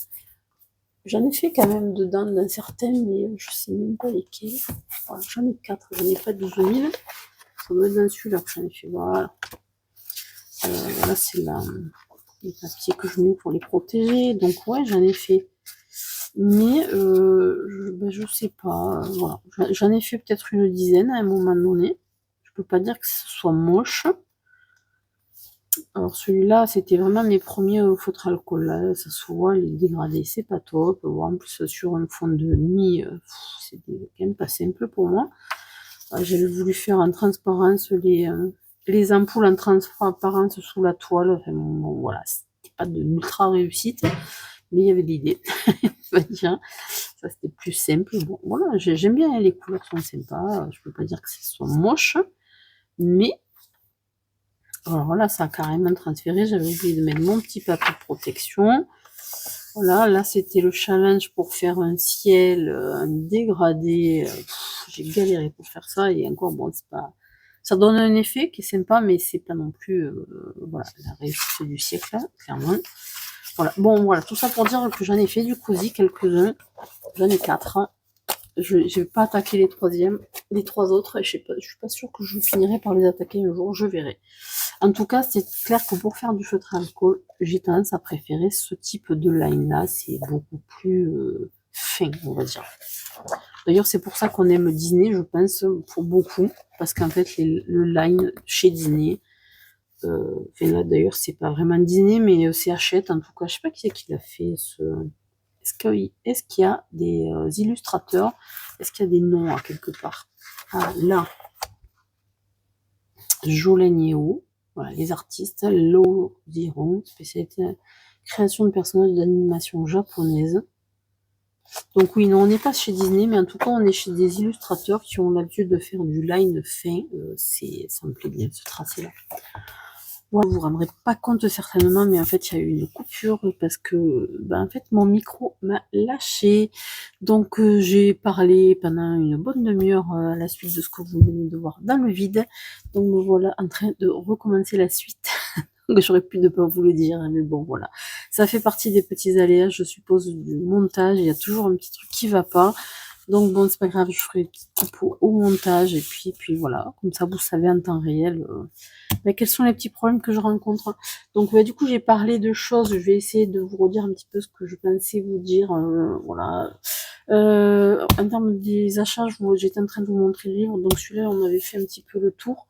J'en ai fait quand même dedans dans certains, mais je sais même pas lesquels. Voilà, j'en ai 4, j'en ai pas 12 000. Ça doit être dans celui-là que j'en ai fait, voilà. Voilà, c'est les papiers que je mets pour les protéger. Donc ouais, j'en ai fait. Mais je sais pas, voilà. J'en ai fait peut-être une dizaine à un moment donné. Je peux pas dire que ce soit moche. Alors celui-là, c'était vraiment mes premiers feutres alcool. Là, ça se voit, les dégradés, c'est pas top. En plus, sur un fond de nuit, c'était quand même pas simple pour moi. J'avais voulu faire en transparence les ampoules en transparence sous la toile. Enfin, bon, voilà, c'était pas de ultra réussite, mais il y avait de l'idée. Ça c'était plus simple. Bon, voilà, j'aime bien, les couleurs sont sympas. Je peux pas dire que ce soit moche, mais alors là, ça a carrément transféré. J'avais oublié de mettre mon petit papier de protection. Voilà, là c'était le challenge pour faire un ciel, un dégradé. J'ai galéré pour faire ça et encore bon, c'est pas. Ça donne un effet qui est sympa, mais c'est pas non plus voilà, la réussite du siècle, là, clairement. Voilà, bon voilà, tout ça pour dire que j'en ai fait du cosy quelques-uns. J'en ai 4. Je vais pas attaquer les 3 autres. Je suis pas sûre que je finirai par les attaquer un jour, je verrai. En tout cas, c'est clair que pour faire du feutre à alcool, j'ai tendance à préférer ce type de line-là. C'est beaucoup plus fin, on va dire. D'ailleurs, c'est pour ça qu'on aime Disney, je pense, pour beaucoup. Parce qu'en fait, le line chez Disney, là d'ailleurs, c'est pas vraiment Disney, mais c'est Hachette. En tout cas, je sais pas qui c'est qui l'a fait, est-ce qu'il y a des illustrateurs? Est-ce qu'il y a des noms à quelque part? Ah, là, Jolenio, voilà, les artistes, Loziron, spécialité création de personnages d'animation japonaise. Donc oui, non, on n'est pas chez Disney, mais en tout cas, on est chez des illustrateurs qui ont l'habitude de faire du line fin. Ça me plaît bien, ce tracé-là. Voilà, vous ne vous rendrez pas compte certainement, mais en fait, il y a eu une coupure parce que, en fait, mon micro m'a lâché. Donc, j'ai parlé pendant une bonne demi-heure à la suite de ce que vous venez de voir dans le vide. Donc, me voilà en train de recommencer la suite. J'aurais pu ne pas vous le dire, mais bon, voilà. Ça fait partie des petits aléas, je suppose, du montage. Il y a toujours un petit truc qui va pas. Donc bon, c'est pas grave, je ferai une petite coupe au montage et puis voilà, comme ça vous savez en temps réel quels sont les petits problèmes que je rencontre. Donc du coup j'ai parlé de choses, je vais essayer de vous redire un petit peu ce que je pensais vous dire, voilà. En termes des achats, j'étais en train de vous montrer le livre, donc celui-là on avait fait un petit peu le tour.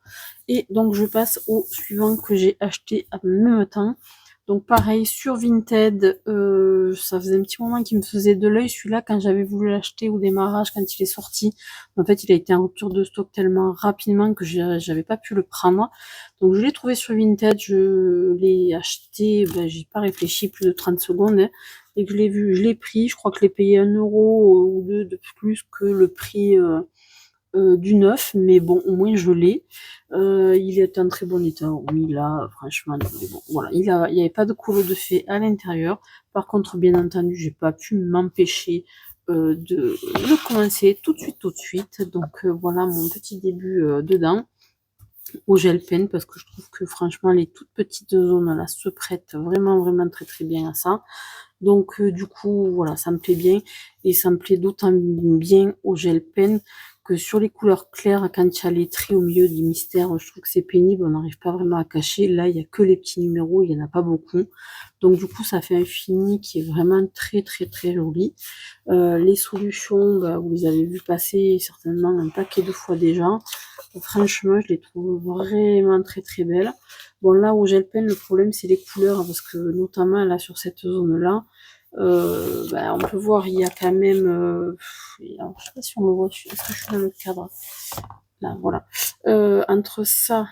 Et donc je passe au suivant que j'ai acheté en même temps. Donc pareil, sur Vinted, ça faisait un petit moment qu'il me faisait de l'œil. Celui-là, quand j'avais voulu l'acheter au démarrage, quand il est sorti, en fait, il a été en rupture de stock tellement rapidement que j'avais pas pu le prendre. Donc je l'ai trouvé sur Vinted, je l'ai acheté, j'ai pas réfléchi plus de 30 secondes. Hein. Dès que je l'ai vu, je l'ai pris. Je crois que je l'ai payé 1 € ou 2 de plus que le prix du neuf, mais bon, au moins je l'ai. Il est en très bon état, oui, là, franchement, mais bon, voilà, il y avait pas de couleau de fée à l'intérieur. Par contre, bien entendu, j'ai pas pu m'empêcher de le commencer tout de suite. Donc voilà mon petit début dedans au gel pen parce que je trouve que franchement les toutes petites zones là se prêtent vraiment très bien à ça. Donc du coup voilà, ça me plaît bien et ça me plaît d'autant bien au gel pen que sur les couleurs claires, quand il y a les traits au milieu du mystère, je trouve que c'est pénible, on n'arrive pas vraiment à cacher. Là, il n'y a que les petits numéros, il n'y en a pas beaucoup. Donc du coup, ça fait un fini qui est vraiment très joli. Les solutions, vous les avez vu passer certainement un paquet de fois déjà. Franchement, je les trouve vraiment très belles. Bon, là, au gel pen, le problème, c'est les couleurs, parce que notamment là, sur cette zone-là, on peut voir, il y a quand même... alors, je sais pas si on le voit, est-ce que je suis dans le cadre? Là, voilà. Entre ça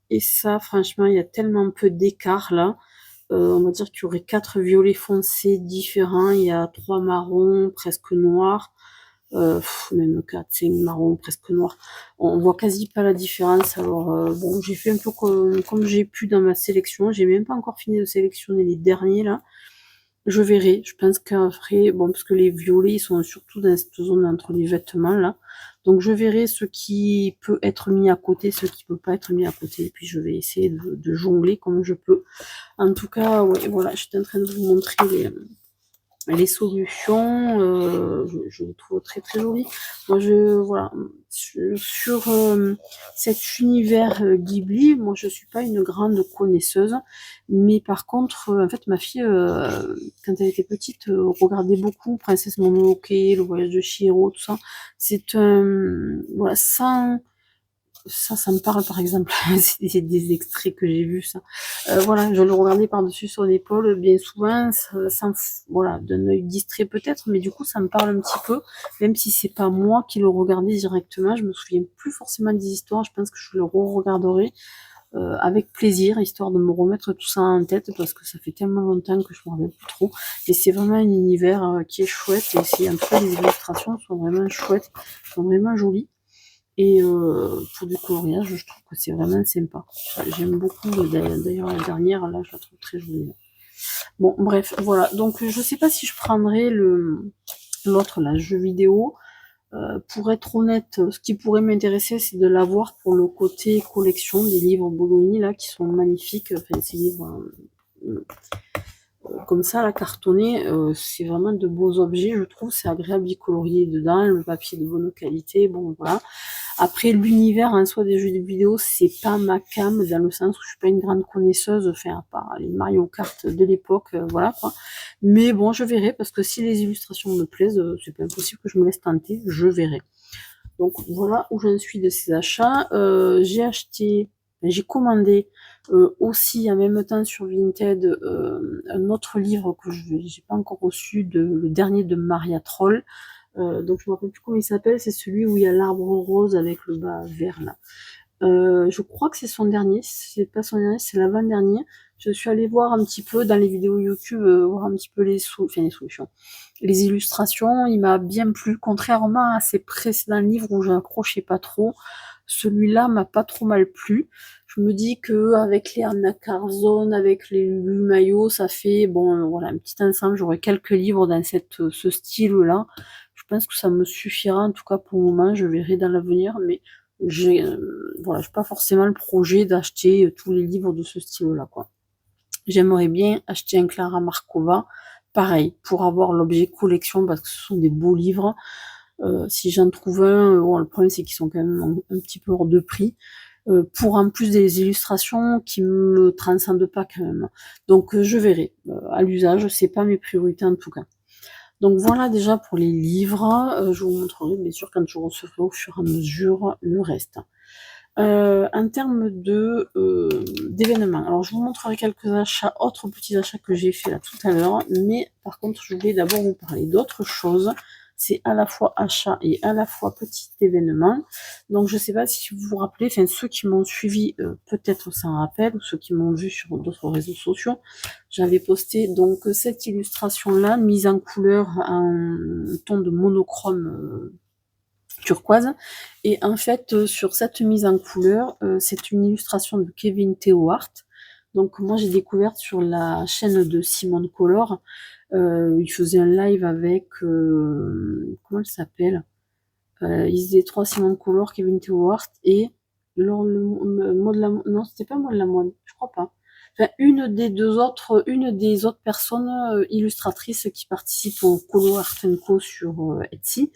et ça, franchement, il y a tellement peu d'écart, là. On va dire qu'il y aurait 4 violets foncés différents, il y a 3 marrons, presque noirs, même 4, 5 marrons, presque noirs. On voit quasi pas la différence. Alors bon, j'ai fait un peu comme j'ai pu dans ma sélection. J'ai même pas encore fini de sélectionner les derniers là. Je verrai. Je pense qu'après, bon, parce que les violets ils sont surtout dans cette zone entre les vêtements là. Donc je verrai ce qui peut être mis à côté, ce qui peut pas être mis à côté. Et puis je vais essayer de jongler comme je peux. En tout cas, ouais, voilà, j'étais en train de vous montrer les solutions, je les trouve très jolies. Moi, voilà, sur cet univers Ghibli, moi, je suis pas une grande connaisseuse, mais par contre, en fait, ma fille, quand elle était petite, regardait beaucoup Princesse Mononoke, Le Voyage de Chihiro, tout ça. C'est voilà, ça me parle par exemple, c'est des extraits que j'ai vus ça. Voilà, je le regardais par-dessus son épaule bien souvent, voilà, d'un œil distrait peut-être, mais du coup ça me parle un petit peu, même si c'est pas moi qui le regardais directement, je me souviens plus forcément des histoires, je pense que je le re-regarderai avec plaisir, histoire de me remettre tout ça en tête, parce que ça fait tellement longtemps que je me rappelle plus trop, et c'est vraiment un univers qui est chouette, et en tout cas les illustrations sont vraiment chouettes, sont vraiment jolies. Et pour du coloriage, je trouve que c'est vraiment sympa. J'aime beaucoup, d'ailleurs la dernière, là, je la trouve très jolie. Bon, bref, voilà. Donc, je sais pas si je prendrai l'autre, là, jeu vidéo. Pour être honnête, ce qui pourrait m'intéresser, c'est de l'avoir pour le côté collection des livres Bologna, là, qui sont magnifiques. Enfin, ces livres comme ça, la cartonnée, c'est vraiment de beaux objets, je trouve. C'est agréable d'y colorier dedans, le papier de bonne qualité, bon, voilà. Après, l'univers en soi des jeux vidéo, c'est pas ma came, dans le sens où je suis pas une grande connaisseuse, enfin, à part les Mario Kart de l'époque, voilà, quoi. Mais bon, je verrai, parce que si les illustrations me plaisent, c'est pas impossible que je me laisse tenter, je verrai. Donc, voilà où j'en suis de ces achats. J'ai commandé Aussi en même temps sur Vinted, un autre livre que j'ai pas encore reçu, le dernier de Maria Troll. Donc je me rappelle plus comment il s'appelle, c'est celui où il y a l'arbre rose avec le bas vert là. Je crois que c'est son dernier, si c'est pas son dernier, c'est l'avant-dernier. Je suis allée voir un petit peu dans les vidéos YouTube, voir un petit peu les solutions. Les illustrations, il m'a bien plu, contrairement à ses précédents livres où je n'accrochais pas trop. Celui-là m'a pas trop mal plu. Je me dis que avec les Anna Carzone, avec les Lulu Maillot, ça fait bon, voilà, un petit ensemble. J'aurai quelques livres dans ce style-là. Je pense que ça me suffira, en tout cas pour le moment. Je verrai dans l'avenir, mais j'ai voilà, j'ai pas forcément le projet d'acheter tous les livres de ce style-là, quoi. J'aimerais bien acheter un Clara Markova, pareil, pour avoir l'objet collection, parce que ce sont des beaux livres. Si j'en trouve un, bon, le problème c'est qu'ils sont quand même un petit peu hors de prix. Pour en plus des illustrations qui me transcendent pas quand même. Donc je verrai. À l'usage, c'est pas mes priorités en tout cas. Donc voilà déjà pour les livres. Je vous montrerai bien sûr quand je recevrai au fur et à mesure le reste. En termes d'événements, alors je vous montrerai quelques achats, autres petits achats que j'ai fait là tout à l'heure, mais par contre je voulais d'abord vous parler d'autre chose. C'est à la fois achat et à la fois petit événement. Donc je sais pas si vous vous rappelez, enfin ceux qui m'ont suivi peut-être s'en rappellent, ou ceux qui m'ont vu sur d'autres réseaux sociaux, j'avais posté donc cette illustration là, mise en couleur en ton de monochrome turquoise. Et en fait, sur cette mise en couleur, c'est une illustration de Kevin Theohart. Donc moi j'ai découvert sur la chaîne de Simone Color. Il faisait un live avec comment elle s'appelle, ils étaient trois, Simone Color, Kevin Theohart et non, c'était pas moi de la mode, je crois pas. Enfin, une des autres personnes illustratrices qui participent au Colo Art Co sur Etsy.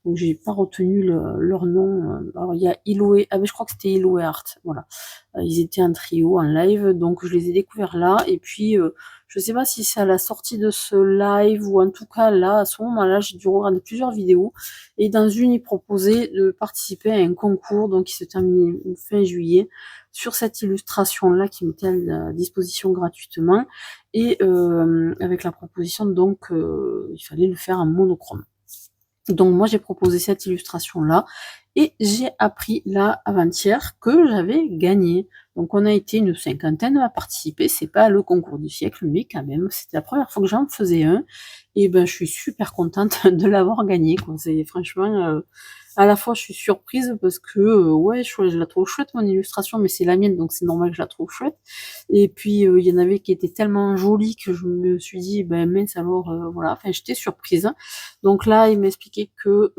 Donc j'ai pas retenu leur nom. Alors il y a Iloé, ah mais je crois que c'était Iloé Art, voilà. Ils étaient un trio en live, donc je les ai découverts là. Et puis je sais pas si c'est à la sortie de ce live ou en tout cas là, à ce moment-là, j'ai dû regarder plusieurs vidéos. Et dans une, ils proposaient de participer à un concours, donc qui se terminait fin juillet, sur cette illustration-là qui mettait à la disposition gratuitement. Et avec la proposition, donc il fallait le faire en monochrome. Donc moi j'ai proposé cette illustration là et j'ai appris là avant-hier que j'avais gagné. Donc on a été une cinquantaine à participer, c'est pas le concours du siècle mais quand même c'était la première fois que j'en faisais un et ben je suis super contente de l'avoir gagné quoi. C'est franchement à la fois je suis surprise parce que ouais je la trouve chouette mon illustration mais c'est la mienne donc c'est normal que je la trouve chouette et puis il y en avait qui étaient tellement jolies que je me suis dit ben mince alors voilà, enfin j'étais surprise. Donc là il m'expliquait que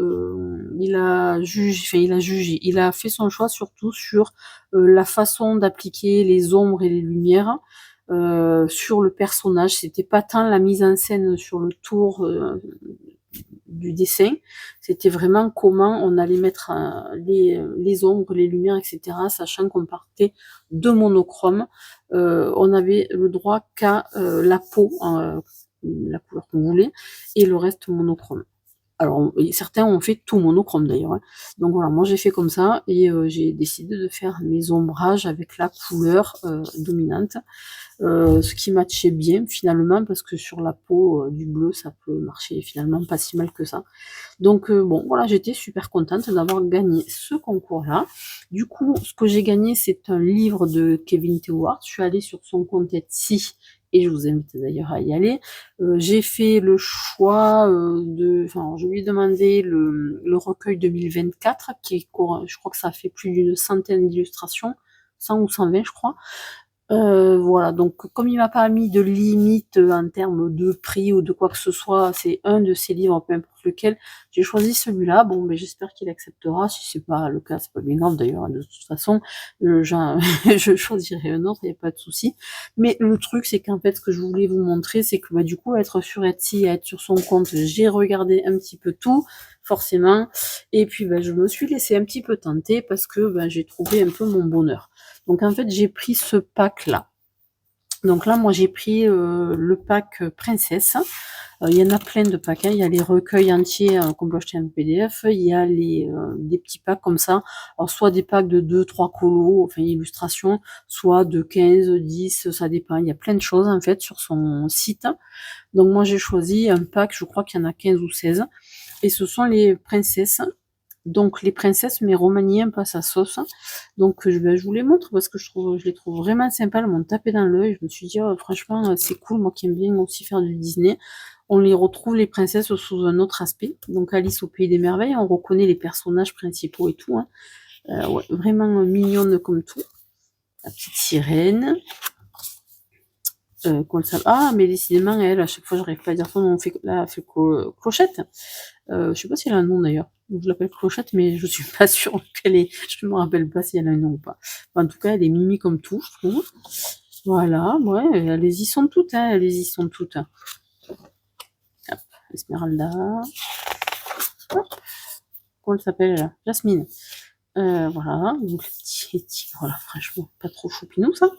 il a jugé, il a fait son choix surtout sur la façon d'appliquer les ombres et les lumières sur le personnage. C'était pas tant la mise en scène sur le tour du dessin, c'était vraiment comment on allait mettre les ombres, les lumières, etc. Sachant qu'on partait de monochrome, on avait le droit qu'à la peau, la couleur qu'on voulait, et le reste monochrome. Alors certains ont fait tout monochrome d'ailleurs, hein. Donc voilà, moi j'ai fait comme ça et j'ai décidé de faire mes ombrages avec la couleur dominante, ce qui matchait bien finalement parce que sur la peau du bleu ça peut marcher finalement pas si mal que ça. Donc bon voilà, j'étais super contente d'avoir gagné ce concours-là. Du coup, ce que j'ai gagné, c'est un livre de Kevin Theohart. Je suis allée sur son compte Etsy et je vous invite d'ailleurs à y aller. J'ai fait le choix enfin, je lui ai demandé le recueil 2024, qui est, je crois que ça fait plus d'une centaine d'illustrations, 100 ou 120 je crois. Voilà, donc comme il m'a pas mis de limite en termes de prix ou de quoi que ce soit, c'est un de ses livres, peu importe lequel, j'ai choisi celui-là. Bon, ben j'espère qu'il acceptera. Si c'est pas le cas, c'est pas bien grave d'ailleurs. De toute façon, je choisirai un autre, il n'y a pas de souci. Mais le truc, c'est qu'en fait, ce que je voulais vous montrer, c'est que bah, du coup, être sur Etsy, être sur son compte, j'ai regardé un petit peu tout, forcément. Et puis, bah, je me suis laissé un petit peu tenter parce que bah, j'ai trouvé un peu mon bonheur. Donc en fait, j'ai pris ce pack là. Donc là, moi j'ai pris le pack princesse Il y en a plein de packs, hein. Il y a les recueils entiers qu'on peut acheter en PDF, il y a des petits packs comme ça, alors soit des packs de 2-3 colos, enfin illustrations, soit de 15, 10, ça dépend, il y a plein de choses en fait sur son site. Donc moi j'ai choisi un pack, je crois qu'il y en a 15 ou 16, et ce sont les princesses. Donc les princesses, mais remaniées un peu à sa sauce. Donc je vous les montre parce que je les trouve vraiment sympas. Elles m'ont tapé dans l'œil. Je me suis dit, oh, franchement, c'est cool. Moi qui aime bien aussi faire du Disney. On les retrouve, les princesses, sous un autre aspect. Donc Alice au Pays des Merveilles, on reconnaît les personnages principaux et tout. Hein. Ouais, vraiment mignonne comme tout. La petite sirène. Ah, mais décidément, elle, à chaque fois, j'arrive pas à dire son nom. Elle fait Clochette. Je sais pas si elle a un nom d'ailleurs. Je l'appelle Clochette, mais je suis pas sûre qu'elle est. Je me rappelle pas si elle a un nom ou pas. En tout cas, elle est mimi comme tout, je trouve. Voilà, ouais, elles y sont toutes, hein, elles y sont toutes. Hop, Esmeralda. Hop, comment elle s'appelle là? Jasmine. Voilà, donc le petit tigre, voilà, franchement, pas trop choupinou ça.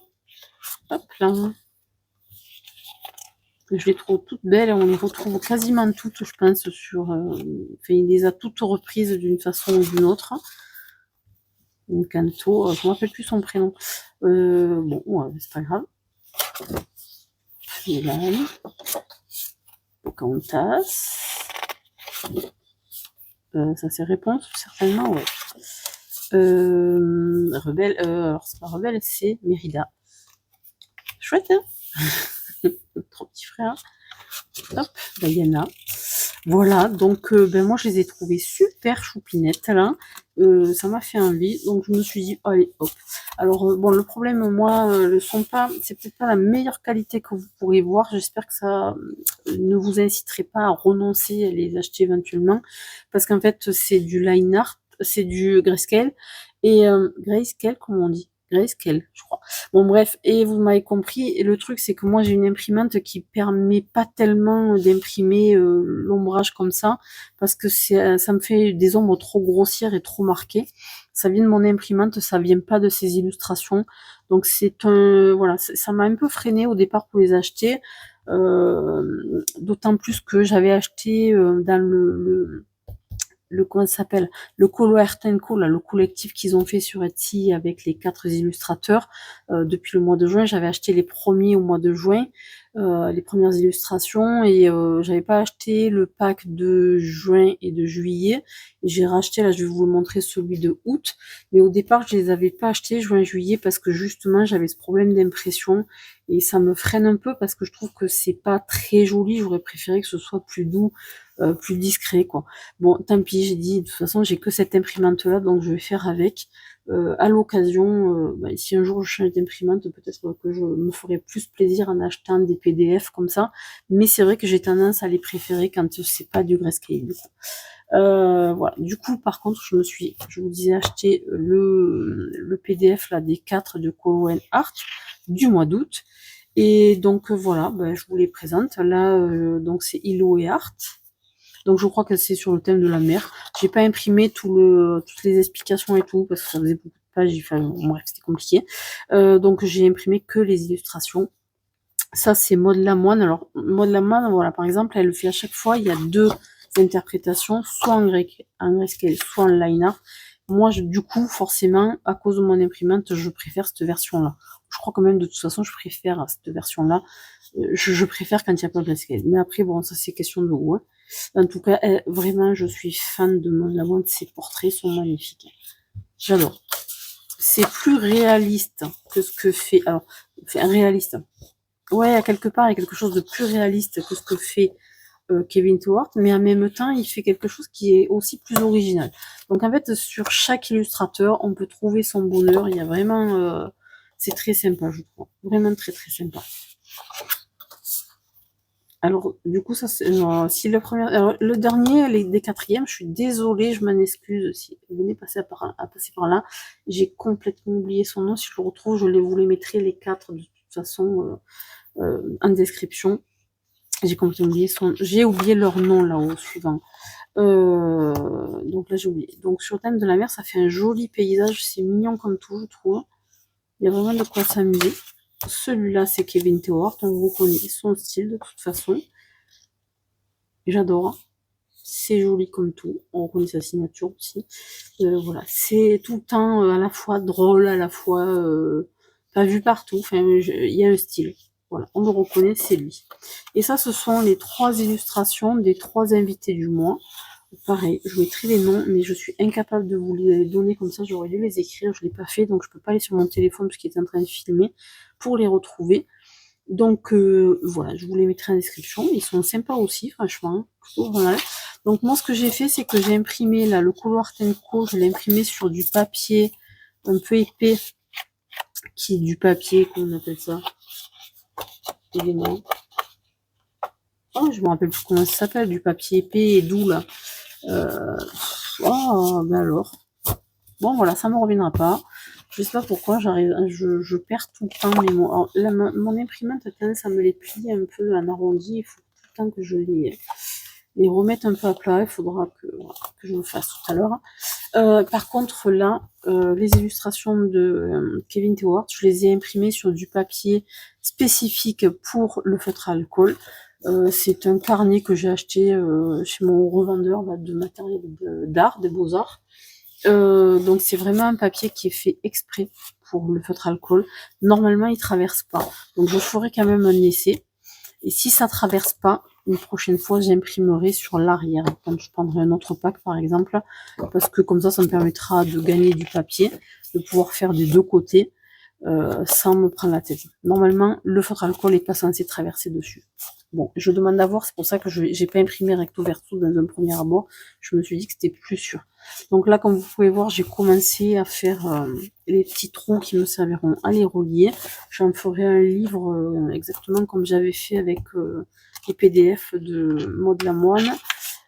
Hop là. Je les trouve toutes belles, on les retrouve quasiment toutes, je pense, sur. Enfin, il les a toutes reprises d'une façon ou d'une autre. Canto, je ne me rappelle plus son prénom. Bon, ouais, c'est pas grave. Mulan, Pocahontas. Ça c'est réponse, certainement, ouais. Rebelle, alors c'est pas Rebelle, c'est Mérida. Chouette, hein. Trop petit frère. Hop, Diana. Voilà, donc moi je les ai trouvées super choupinettes là. Ça m'a fait envie, donc je me suis dit allez hop. Alors bon, le problème moi, c'est peut-être pas la meilleure qualité que vous pourrez voir. J'espère que ça ne vous inciterait pas à renoncer à les acheter éventuellement, parce qu'en fait c'est du line art, c'est du grayscale et grayscale comment on dit? Grayscale, je crois. Bon bref, et vous m'avez compris, et le truc c'est que moi j'ai une imprimante qui permet pas tellement d'imprimer l'ombrage comme ça, parce que ça me fait des ombres trop grossières et trop marquées. Ça vient de mon imprimante, ça vient pas de ces illustrations. Donc voilà, ça m'a un peu freiné au départ pour les acheter, d'autant plus que j'avais acheté dans comment ça s'appelle, le Colo Art Co, là, le collectif qu'ils ont fait sur Etsy avec les 4 illustrateurs. Depuis le mois de juin, j'avais acheté les premiers au mois de juin, les premières illustrations, et j'avais pas acheté le pack de juin et de juillet. J'ai racheté, là je vais vous montrer celui de août, mais au départ je les avais pas achetés juin juillet parce que justement j'avais ce problème d'impression et ça me freine un peu parce que je trouve que c'est pas très joli. J'aurais préféré que ce soit plus doux, plus discret quoi. Bon, tant pis, j'ai dit, de toute façon, j'ai que cette imprimante-là, donc je vais faire avec. À l'occasion, si un jour je change d'imprimante, peut-être que je me ferai plus plaisir en achetant des PDF comme ça. Mais c'est vrai que j'ai tendance à les préférer quand c'est pas du grayscale. Du coup. Voilà. Du coup, par contre, je vous disais, acheter le PDF là des 4 de Colo Art du mois d'août. Et donc voilà, je vous les présente. Là, donc c'est Ilo et Art. Donc je crois que c'est sur le thème de la mer. J'ai pas imprimé toutes les explications et tout parce que ça faisait beaucoup de pages. Bref, c'était compliqué. Donc j'ai imprimé que les illustrations. Ça c'est Maud Lamoine. Alors Maud Lamoine, voilà, par exemple, elle le fait à chaque fois. Il y a 2 interprétations, soit en grayscale, soit en line art. Moi, du coup, forcément, à cause de mon imprimante, je préfère cette version-là. Je crois quand même, de toute façon, je préfère cette version-là. Je préfère quand il n'y a pas de grayscale. Mais après, bon, ça c'est question de goût. Hein. En tout cas, vraiment, je suis fan de Maud Lamoine. Ses portraits sont magnifiques. J'adore. C'est plus réaliste que ce que fait... Alors, réaliste. Ouais, à quelque part, il y a quelque chose de plus réaliste que ce que fait Kevin Stewart, mais en même temps, il fait quelque chose qui est aussi plus original. Donc en fait, sur chaque illustrateur, on peut trouver son bonheur. Il y a vraiment... c'est très sympa, je trouve. Vraiment très très sympa. Alors, du coup, ça c'est si le premier, alors, le dernier, des quatrièmes, je suis désolée, je m'en excuse si vous venez passer passer par là. J'ai complètement oublié son nom. Si je le retrouve, vous les mettrai les 4 de toute façon en description. J'ai oublié leur nom là au suivant. Donc là j'ai oublié. Donc sur le thème de la mer, ça fait un joli paysage, c'est mignon comme tout, je trouve. Il y a vraiment de quoi celui-là, c'est Kevin Stewart, on reconnaît son style de toute façon. et j'adore. C'est joli comme tout, on reconnaît sa signature aussi. Voilà, c'est tout le temps à la fois drôle, à la fois pas vu partout, enfin il y a un style. Voilà, on le reconnaît, c'est lui. Et ça, ce sont les 3 illustrations des 3 invités du mois. Pareil, je mettrai les noms, mais je suis incapable de vous les donner comme ça, j'aurais dû les écrire, je l'ai pas fait, donc je peux pas aller sur mon téléphone parce qu'il est en train de filmer pour les retrouver. Donc voilà, je vous les mettrai en description. Ils sont sympas aussi, franchement. Voilà. Donc moi, ce que j'ai fait, c'est que j'ai imprimé là le couloir Tenco, je l'ai imprimé sur du papier un peu épais, qui est du papier, comment on appelle ça? Oh, je me rappelle plus comment ça s'appelle, du papier épais et doux là. Oh, ben alors. Bon voilà, ça me reviendra pas. Je sais pas pourquoi, je perds tout le temps mes mots. Alors, là, mon imprimante a tendance à me les plier un peu en arrondi. Il faut tout le temps que je les remette un peu à plat. Il faudra que je le fasse tout à l'heure. Par contre, là, les illustrations de Kevin Tewart, je les ai imprimées sur du papier spécifique pour le feutre à alcool. C'est un carnet que j'ai acheté chez mon revendeur là, de matériel d'art, des beaux-arts. Donc c'est vraiment un papier qui est fait exprès pour le feutre alcool. Normalement, il traverse pas. Donc je ferai quand même un essai. Et si ça traverse pas, une prochaine fois, j'imprimerai sur l'arrière. Quand je prendrai un autre pack, par exemple, parce que comme ça me permettra de gagner du papier, de pouvoir faire des 2 côtés sans me prendre la tête. Normalement, le feutre alcool n'est pas censé traverser dessus. Bon, je demande à voir, c'est pour ça que j'ai pas imprimé recto verso dans un premier abord. Je me suis dit que c'était plus sûr. Donc là, comme vous pouvez voir, j'ai commencé à faire les petits trous qui me serviront à les relier. J'en ferai un livre exactement comme j'avais fait avec les PDF de Maud Lamoine.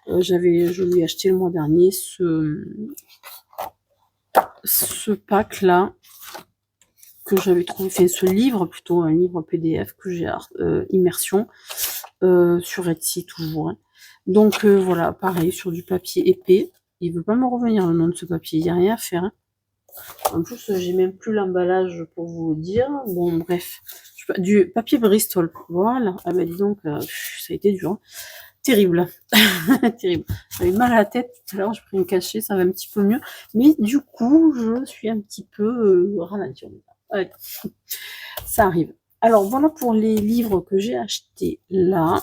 Je lui ai acheté le mois dernier ce pack là que j'avais trouvé, enfin ce livre plutôt, un livre PDF que j'ai immersion sur Etsy toujours. Hein. Donc voilà, pareil sur du papier épais. Il veut pas me revenir le nom de ce papier, il n'y a rien à faire. Hein. En plus, j'ai même plus l'emballage pour vous le dire. Bon, bref, du papier Bristol. Voilà. Ah ben dis donc, ça a été dur. Hein. Terrible, terrible. J'avais mal à la tête tout à l'heure, j'ai pris un cachet, ça va un petit peu mieux. Mais du coup, je suis un petit peu ralentie. Ouais. Ça arrive. Alors voilà pour les livres que j'ai achetés là.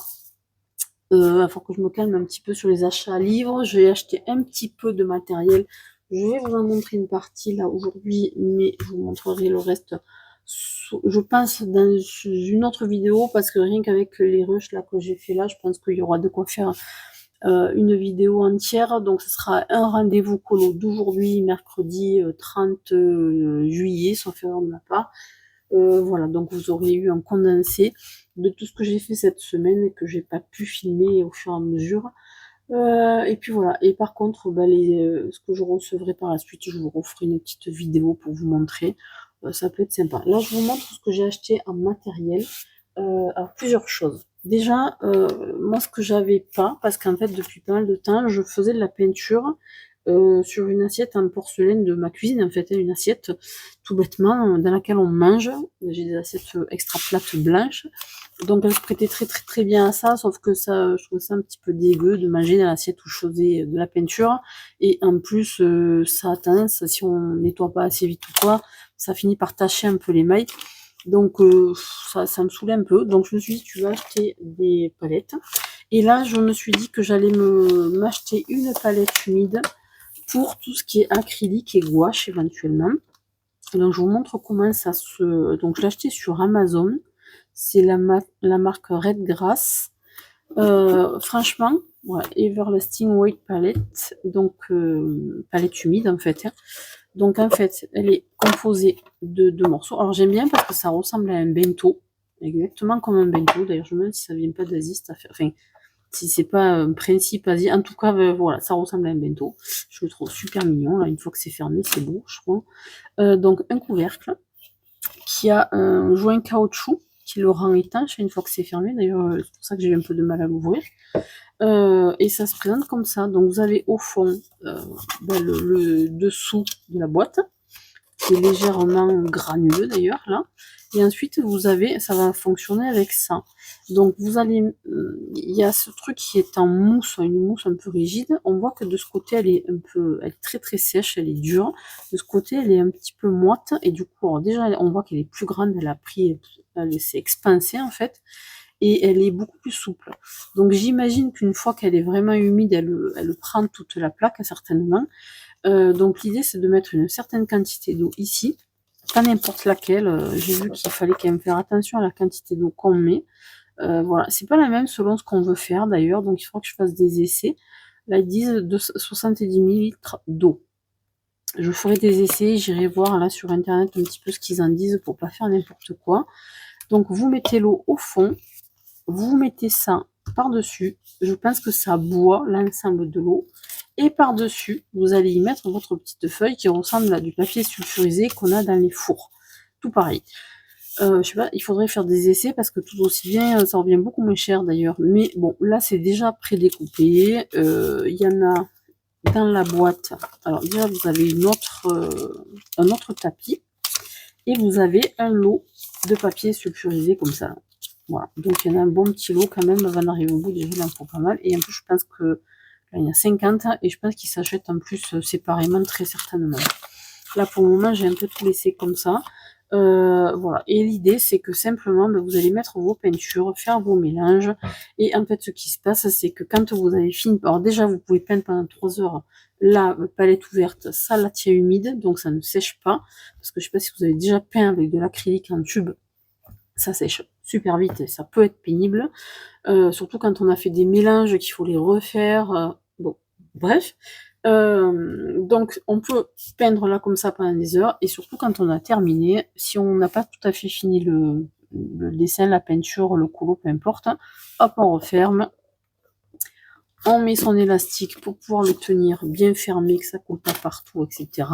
Il faut que je me calme un petit peu sur les achats à livres. J'ai acheté un petit peu de matériel. Je vais vous en montrer une partie là aujourd'hui, mais je vous montrerai le reste, je pense, dans une autre vidéo, parce que rien qu'avec les rushs là que j'ai fait là, je pense qu'il y aura de quoi faire une vidéo entière. Donc ce sera un rendez-vous colo d'aujourd'hui, mercredi 30 juillet, sauf erreur de ma part. Voilà, donc vous aurez eu un condensé de tout ce que j'ai fait cette semaine et que j'ai pas pu filmer au fur et à mesure. Et puis voilà, et par contre, bah, ce que je recevrai par la suite, je vous referai une petite vidéo pour vous montrer. Ça peut être sympa. Là, je vous montre ce que j'ai acheté en matériel. Alors, plusieurs choses. Déjà, moi, ce que j'avais pas, parce qu'en fait, depuis pas mal de temps, je faisais de la peinture sur une assiette en porcelaine de ma cuisine, en fait, une assiette tout bêtement dans laquelle on mange. J'ai des assiettes extra plates blanches, donc elle se prêtait très très très bien à ça, sauf que ça, je trouvais ça un petit peu dégueu de manger dans l'assiette où je faisais de la peinture, et en plus ça a tendance, si on nettoie pas assez vite ou quoi, ça finit par tacher un peu les mailles. Donc ça me saoulait un peu, donc je me suis dit tu vas acheter des palettes, et là je me suis dit que j'allais m'acheter une palette humide pour tout ce qui est acrylique et gouache éventuellement. Donc je vous montre comment ça se... Donc je l'ai acheté sur Amazon, c'est la marque Red Grass. Franchement, ouais, Everlasting White Palette, donc palette humide en fait. Hein. Donc en fait, elle est composée de 2 morceaux. Alors j'aime bien parce que ça ressemble à un bento, exactement comme un bento. D'ailleurs je me demande si ça vient pas d'Asie, cette affaire. Enfin, si c'est pas un principe Asie. En tout cas, voilà, ça ressemble à un bento. Je le trouve super mignon. Là, une fois que c'est fermé, c'est beau, je trouve. Donc un couvercle qui a un joint caoutchouc qui le rend étanche une fois que c'est fermé. D'ailleurs, c'est pour ça que j'ai eu un peu de mal à l'ouvrir. Et ça se présente comme ça. Donc vous avez au fond le dessous de la boîte qui est légèrement granuleux d'ailleurs, là. Et ensuite, vous avez, ça va fonctionner avec ça. Donc, vous allez, il y a ce truc qui est en mousse, une mousse un peu rigide. On voit que de ce côté, elle est un peu, elle est très très sèche, elle est dure. De ce côté, elle est un petit peu moite. Et du coup, alors déjà, on voit qu'elle est plus grande, elle a pris, elle s'est expansée en fait. Et elle est beaucoup plus souple. Donc, j'imagine qu'une fois qu'elle est vraiment humide, elle prend toute la plaque, certainement. Donc, l'idée, c'est de mettre une certaine quantité d'eau ici. Pas n'importe laquelle. J'ai vu qu'il fallait quand même faire attention à la quantité d'eau qu'on met. Voilà, c'est pas la même selon ce qu'on veut faire d'ailleurs, donc il faudra que je fasse des essais. Là, ils disent de 70 millilitres d'eau. Je ferai des essais, j'irai voir là sur internet un petit peu ce qu'ils en disent pour pas faire n'importe quoi. Donc vous mettez l'eau au fond, vous mettez ça par-dessus. Je pense que ça boit l'ensemble de l'eau. Et par-dessus, vous allez y mettre votre petite feuille qui ressemble à du papier sulfurisé qu'on a dans les fours. Tout pareil. Je sais pas, il faudrait faire des essais parce que tout aussi bien, ça revient beaucoup moins cher d'ailleurs. Mais bon, là c'est déjà prédécoupé. Il y en a dans la boîte. Alors déjà vous avez un autre tapis et vous avez un lot de papier sulfurisé comme ça. Voilà, donc il y en a un bon petit lot quand même avant d'arriver au bout. Déjà il en faut pas mal. Et en plus je pense que là il y en a 50 et je pense qu'ils s'achètent en plus séparément très certainement. Là pour le moment j'ai un peu tout laissé comme ça. Voilà, et l'idée c'est que simplement vous allez mettre vos peintures, faire vos mélanges, et en fait ce qui se passe c'est que quand vous avez fini, alors déjà vous pouvez peindre pendant 3 heures la palette ouverte, ça la tient humide, donc ça ne sèche pas, parce que je sais pas si vous avez déjà peint avec de l'acrylique en tube, ça sèche super vite et ça peut être pénible, surtout quand on a fait des mélanges qu'il faut les refaire, bon, bref. Donc on peut peindre là comme ça pendant des heures, et surtout quand on a terminé, si on n'a pas tout à fait fini le dessin, la peinture, le colo, peu importe, hop on referme, on met son élastique pour pouvoir le tenir bien fermé, que ça ne coule pas partout, etc.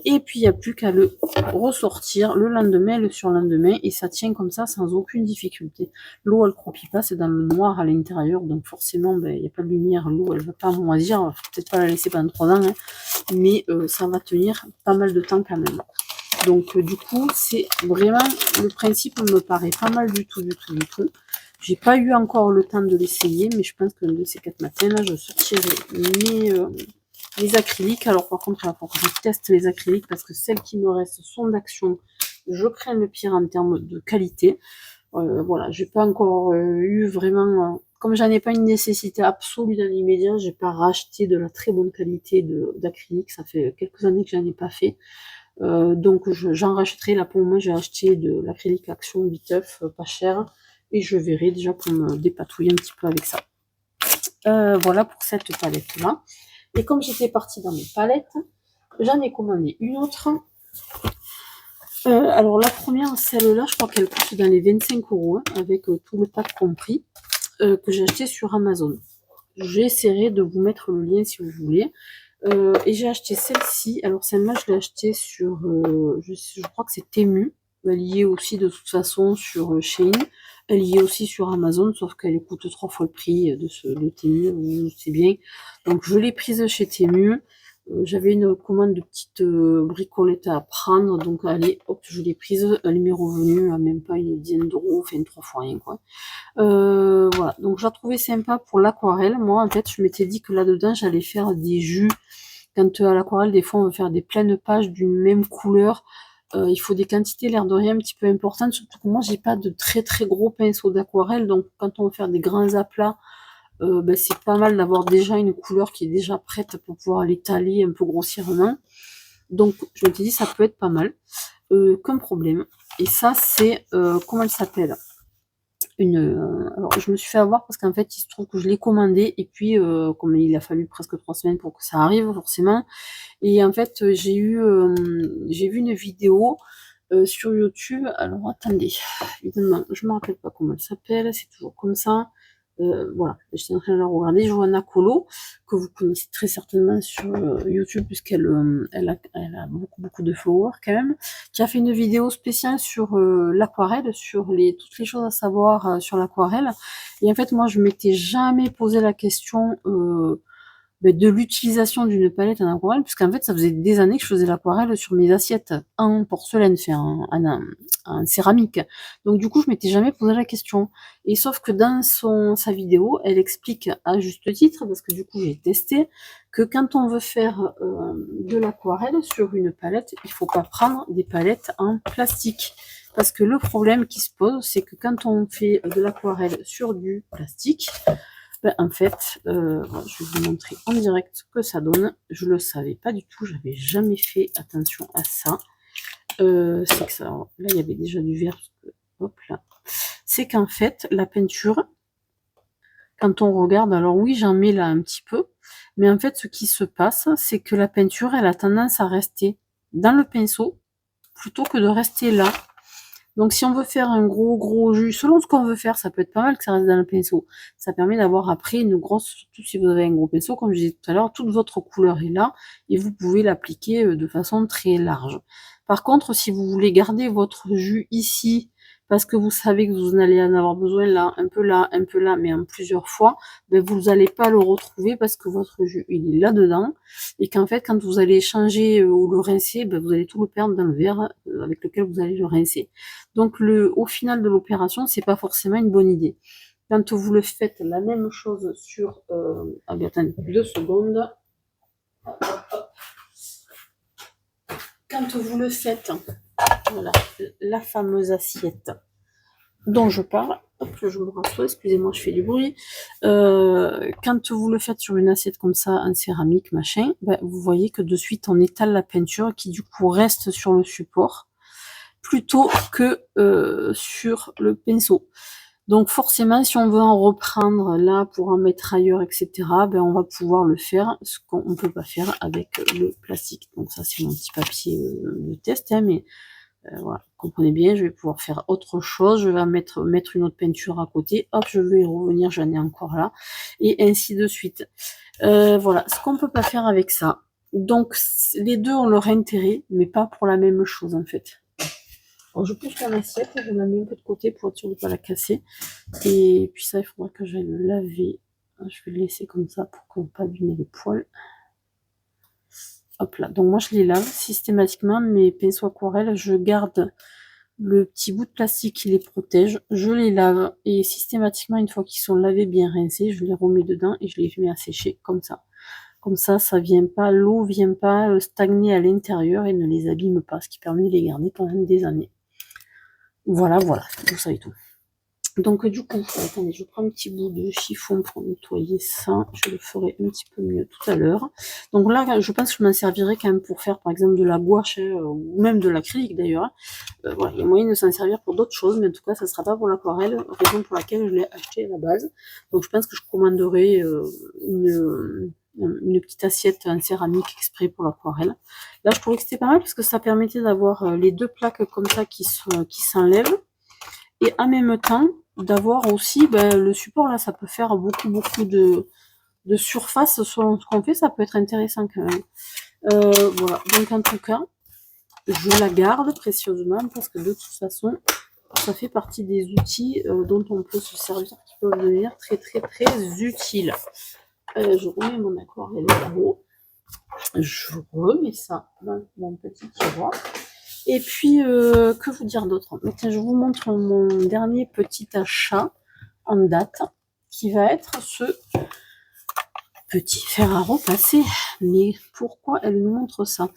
Et puis il n'y a plus qu'à le ressortir le lendemain, le surlendemain, et ça tient comme ça sans aucune difficulté. L'eau elle croupit pas, c'est dans le noir à l'intérieur, donc forcément il n'y a pas de lumière, l'eau elle va pas moisir, faut peut-être pas la laisser pendant 3 ans, hein, mais ça va tenir pas mal de temps quand même. Donc du coup c'est vraiment, le principe me paraît pas mal du tout. J'ai pas eu encore le temps de l'essayer, mais je pense que de ces 4 matins là, je sortirai mes acryliques. Alors par contre, il va falloir que je teste les acryliques parce que celles qui me restent sont d'Action. Je crains le pire en termes de qualité. Voilà, j'ai pas encore eu vraiment. Comme j'en ai pas une nécessité absolue dans l'immédiat, j'ai pas racheté de la très bonne qualité d'acrylique. Ça fait quelques années que j'en ai pas fait. Donc j'en rachèterai. Là pour le moment, j'ai acheté de l'acrylique Action Biteuf, pas cher. Et je verrai déjà pour me dépatouiller un petit peu avec ça. Voilà pour cette palette là. Et comme j'étais partie dans mes palettes, j'en ai commandé une autre. Alors la première, celle-là, je crois qu'elle coûte dans les 25 €, hein, avec tout le pack compris, que j'ai acheté sur Amazon. J'essaierai de vous mettre le lien si vous voulez. Et j'ai acheté celle-ci. Alors celle-là, je l'ai achetée sur, je crois que c'est Temu. Elle y est aussi de toute façon sur Shein. Elle y est aussi sur Amazon, sauf qu'elle coûte 3 fois le prix de Temu, vous savez bien. Donc je l'ai prise chez Temu. J'avais une commande de petites bricolettes à prendre, donc allez, hop, je l'ai prise. Elle m'est revenue à même pas une dizaine d'euros, enfin 3 fois rien quoi. Voilà, donc je la trouvais sympa pour l'aquarelle. Moi en fait je m'étais dit que là-dedans j'allais faire des jus. Quand à l'aquarelle des fois on veut faire des pleines pages d'une même couleur, il faut des quantités l'air de rien un petit peu importantes, surtout que moi j'ai pas de très très gros pinceaux d'aquarelle, donc quand on veut faire des grands aplats, c'est pas mal d'avoir déjà une couleur qui est déjà prête pour pouvoir l'étaler un peu grossièrement. Donc je me suis dit ça peut être pas mal, comme problème. Et ça c'est, comment elle s'appelle, alors je me suis fait avoir parce qu'en fait il se trouve que je l'ai commandé et puis comme il a fallu presque 3 semaines pour que ça arrive forcément, et en fait j'ai vu une vidéo sur YouTube. Alors attendez, évidemment je me rappelle pas comment elle s'appelle, c'est toujours comme ça. Voilà, j'étais en train de la regarder, Johanna Colo, que vous connaissez très certainement sur YouTube, puisqu'elle elle a beaucoup de followers quand même, qui a fait une vidéo spéciale sur l'aquarelle, sur toutes les choses à savoir sur l'aquarelle. Et en fait, moi, je m'étais jamais posé la question de l'utilisation d'une palette en aquarelle, puisqu'en fait, ça faisait des années que je faisais l'aquarelle sur mes assiettes en porcelaine, fait en céramique. Donc du coup, je m'étais jamais posé la question. Et sauf que dans sa vidéo, elle explique à juste titre, parce que du coup, j'ai testé, que quand on veut faire de l'aquarelle sur une palette, il faut pas prendre des palettes en plastique. Parce que le problème qui se pose, c'est que quand on fait de l'aquarelle sur du plastique, en fait, je vais vous montrer en direct ce que ça donne. Je le savais pas du tout, j'avais jamais fait attention à ça. C'est que ça, là il y avait déjà du vert, hop là. C'est qu'en fait, la peinture, quand on regarde, alors oui, j'en mets là un petit peu, mais en fait, ce qui se passe, c'est que la peinture, elle a tendance à rester dans le pinceau plutôt que de rester là. Donc si on veut faire un gros jus, selon ce qu'on veut faire, ça peut être pas mal que ça reste dans le pinceau. Ça permet d'avoir après une grosse, surtout si vous avez un gros pinceau, comme je disais tout à l'heure, toute votre couleur est là et vous pouvez l'appliquer de façon très large. Par contre, si vous voulez garder votre jus ici, parce que vous savez que vous en allez en avoir besoin là, un peu là, mais en plusieurs fois, vous n'allez pas le retrouver parce que votre jus, il est là-dedans, et qu'en fait, quand vous allez changer ou le rincer, vous allez tout le perdre dans le verre avec lequel vous allez le rincer. Donc au final de l'opération, c'est pas forcément une bonne idée. Quand vous le faites la même chose sur... attendez, 2 secondes. Quand vous le faites, voilà, la fameuse assiette dont je parle, hop, je me rassois, excusez-moi, je fais du bruit. Quand vous le faites sur une assiette comme ça, en céramique, machin, vous voyez que de suite, on étale la peinture qui du coup reste sur le support plutôt que sur le pinceau. Donc forcément, si on veut en reprendre là pour en mettre ailleurs, etc., on va pouvoir le faire, ce qu'on ne peut pas faire avec le plastique. Donc ça, c'est mon petit papier de test, hein, mais voilà, comprenez bien, je vais pouvoir faire autre chose, je vais mettre une autre peinture à côté, hop, je vais y revenir, j'en ai encore là, et ainsi de suite. Voilà, ce qu'on peut pas faire avec ça. Donc les deux ont leur intérêt, mais pas pour la même chose en fait. Alors, je pousse mon assiette, je la mets un peu de côté pour être sûr de ne pas la casser. Et puis ça, il faudra que j'aille le laver. Je vais le laisser comme ça pour qu'on ne pas abîmer les poils. Hop là, donc moi je les lave systématiquement, mes pinceaux aquarelles, je garde le petit bout de plastique qui les protège, je les lave et systématiquement, une fois qu'ils sont lavés, bien rincés, je les remets dedans et je les mets à sécher comme ça. Comme ça, vient pas, l'eau vient pas stagner à l'intérieur et ne les abîme pas, ce qui permet de les garder pendant des années. Voilà, vous savez tout. Donc du coup, attendez, je prends un petit bout de chiffon pour nettoyer ça. Je le ferai un petit peu mieux tout à l'heure. Donc là, je pense que je m'en servirai quand même pour faire par exemple de la gouache, ou même de l'acrylique d'ailleurs. Voilà, il y a moyen de s'en servir pour d'autres choses, mais en tout cas, ça ne sera pas pour l'aquarelle, raison pour laquelle je l'ai acheté à la base. Donc je pense que je commanderai une petite assiette en céramique exprès pour l'aquarelle. Là, je trouvais que c'était pas mal parce que ça permettait d'avoir les deux plaques comme ça qui s'enlèvent. Et en même temps, d'avoir aussi le support, là, ça peut faire beaucoup de surface selon ce qu'on fait, ça peut être intéressant quand même. Voilà, donc en tout cas, je la garde précieusement parce que de toute façon, ça fait partie des outils dont on peut se servir, qui peuvent devenir très utiles. Je remets mon aquarelle là-haut. Je remets ça dans mon petit tiroir. Et puis, que vous dire d'autre? Tiens, je vous montre mon dernier petit achat en date, qui va être ce petit fer à repasser. Mais pourquoi elle nous montre ça?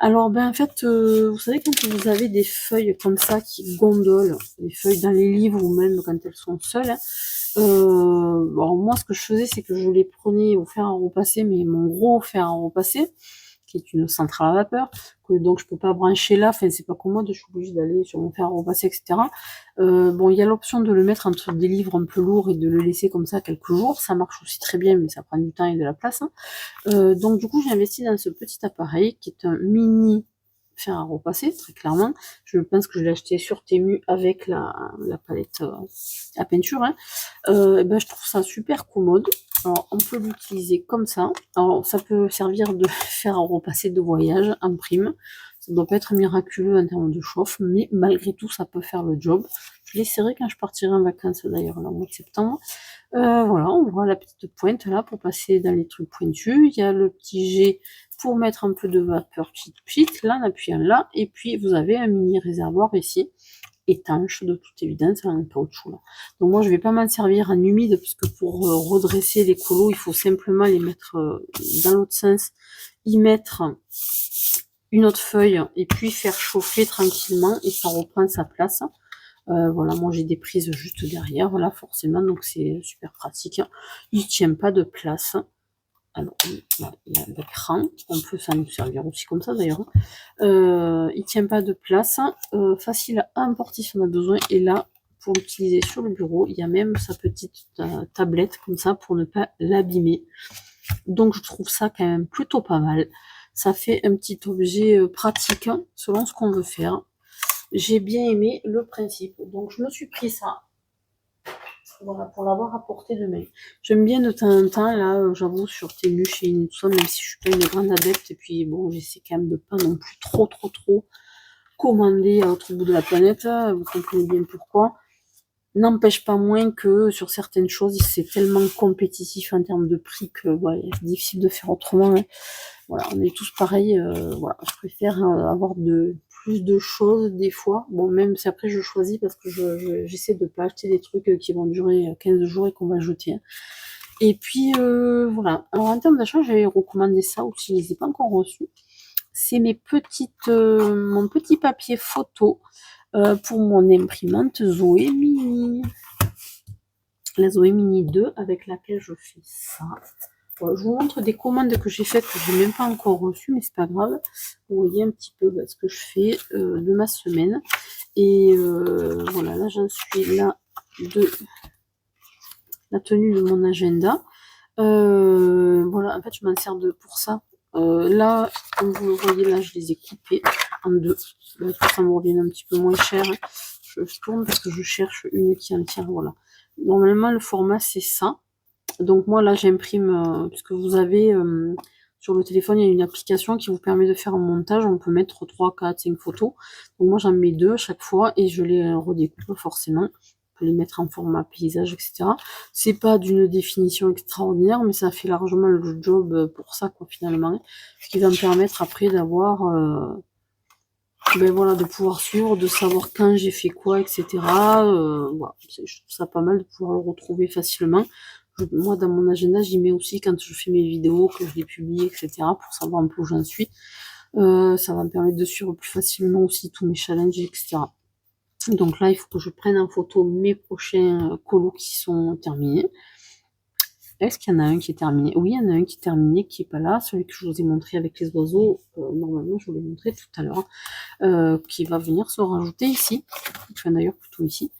Alors, en fait, vous savez, quand vous avez des feuilles comme ça qui gondolent, des feuilles dans les livres ou même quand elles sont seules, bon, moi, ce que je faisais, c'est que je les prenais au fer à repasser, mais mon gros fer à repasser, qui est une centrale à vapeur, que donc je peux pas brancher là, enfin c'est pas commode, je suis obligée d'aller sur mon fer à repasser, etc. Bon, il y a l'option de le mettre entre des livres un peu lourds et de le laisser comme ça quelques jours, ça marche aussi très bien, mais ça prend du temps et de la place. Donc du coup, j'ai investi dans ce petit appareil qui est un mini fer à repasser, très clairement. Je pense que je l'ai acheté sur Temu avec la palette à peinture. Hein. Je trouve ça super commode. Alors, on peut l'utiliser comme ça. Alors, ça peut servir de fer à repasser de voyage en prime. Ça doit pas être miraculeux en termes de chauffe, mais malgré tout, ça peut faire le job. Je l'essaierai quand je partirai en vacances d'ailleurs, là, au mois de septembre. Voilà, on voit la petite pointe là pour passer dans les trucs pointus. Il y a le petit jet pour mettre un peu de vapeur pchit là en appuyant là. Et puis vous avez un mini réservoir ici, étanche de toute évidence, en caoutchouc là. Donc moi je vais pas m'en servir en humide, puisque pour redresser les colos, il faut simplement les mettre dans l'autre sens, y mettre une autre feuille et puis faire chauffer tranquillement et ça reprend sa place. Voilà, moi j'ai des prises juste derrière, voilà, forcément, donc c'est super pratique. Il tient pas de place. Alors, voilà, il y a l'écran, on peut s'en servir aussi comme ça d'ailleurs. Il tient pas de place, facile à emporter si on a besoin. Et là, pour l'utiliser sur le bureau, il y a même sa petite tablette comme ça pour ne pas l'abîmer. Donc je trouve ça quand même plutôt pas mal. Ça fait un petit objet pratique selon ce qu'on veut faire. J'ai bien aimé le principe, donc je me suis pris ça. Voilà, pour l'avoir à portée de main. J'aime bien de temps en temps, là, j'avoue, sur Temu, Shein, tout ça, même si je suis pas une grande adepte, et puis bon, j'essaie quand même de pas non plus trop commander à l'autre bout de la planète, vous comprenez bien pourquoi. N'empêche pas moins que sur certaines choses, c'est tellement compétitif en termes de prix que ouais, c'est difficile de faire autrement. Hein. Voilà, on est tous pareils. Voilà, je préfère avoir plus de choses des fois. Bon, même si après je choisis parce que j'essaie de pas acheter des trucs qui vont durer 15 jours et qu'on va jeter. Hein. Et puis voilà. Alors en termes d'achat, j'avais recommandé ça ou si je les ai pas encore reçus. C'est mon petit papier photo pour mon imprimante Zoé Mini. La Zoé Mini 2 avec laquelle je fais ça. Voilà, je vous montre des commandes que j'ai faites que je n'ai même pas encore reçues, mais c'est pas grave. Vous voyez un petit peu ce que je fais de ma semaine. Et voilà, là j'en suis là de la tenue de mon agenda. Voilà, en fait je m'en sers pour ça. Là, comme vous le voyez, là je les ai coupés en deux. Pour que ça me revienne un petit peu moins cher. Je tourne parce que je cherche une qui en tient. Voilà. Normalement, le format c'est ça. Donc moi là j'imprime, puisque vous avez sur le téléphone il y a une application qui vous permet de faire un montage, on peut mettre 3, 4, 5 photos. Donc moi j'en mets 2 à chaque fois et je les redécoupe forcément. On peut les mettre en format paysage, etc. C'est pas d'une définition extraordinaire, mais ça fait largement le job pour ça quoi finalement. Ce qui va me permettre après d'avoir ben voilà, de pouvoir suivre, de savoir quand j'ai fait quoi, etc. Voilà, je trouve ça pas mal de pouvoir le retrouver facilement. Moi, dans mon agenda, j'y mets aussi quand je fais mes vidéos, que je les publie, etc. pour savoir un peu où j'en suis. Ça va me permettre de suivre plus facilement aussi tous mes challenges, etc. Donc là, il faut que je prenne en photo mes prochains colos qui sont terminés. Est-ce qu'il y en a un qui est terminé? Oui, il y en a un qui est terminé, qui est pas là. Celui que je vous ai montré avec les oiseaux, normalement, je vous l'ai montré tout à l'heure, qui va venir se rajouter ici. Enfin, d'ailleurs, plutôt ici.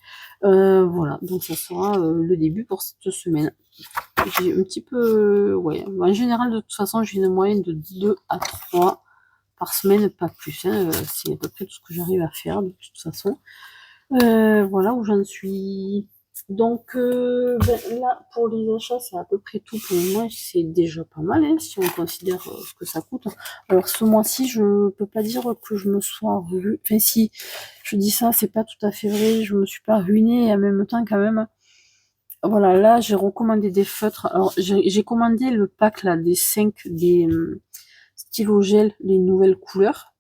Voilà, donc ça sera le début pour cette semaine. J'ai un petit peu... ouais, en général, de toute façon, j'ai une moyenne de 2 à 3 par semaine, pas plus. Hein. C'est à peu près tout ce que j'arrive à faire, de toute façon. Voilà où j'en suis. Donc là, pour les achats, c'est à peu près tout pour moi. C'est déjà pas mal, hein, si on considère ce que ça coûte. Alors ce mois-ci, je peux pas dire que je me sois ruinée. Enfin si, je dis ça, c'est pas tout à fait vrai. Je me suis pas ruinée et en même temps quand même. Voilà, là j'ai recommandé des feutres. Alors j'ai commandé le pack là des 5 des stylos gel, les nouvelles couleurs.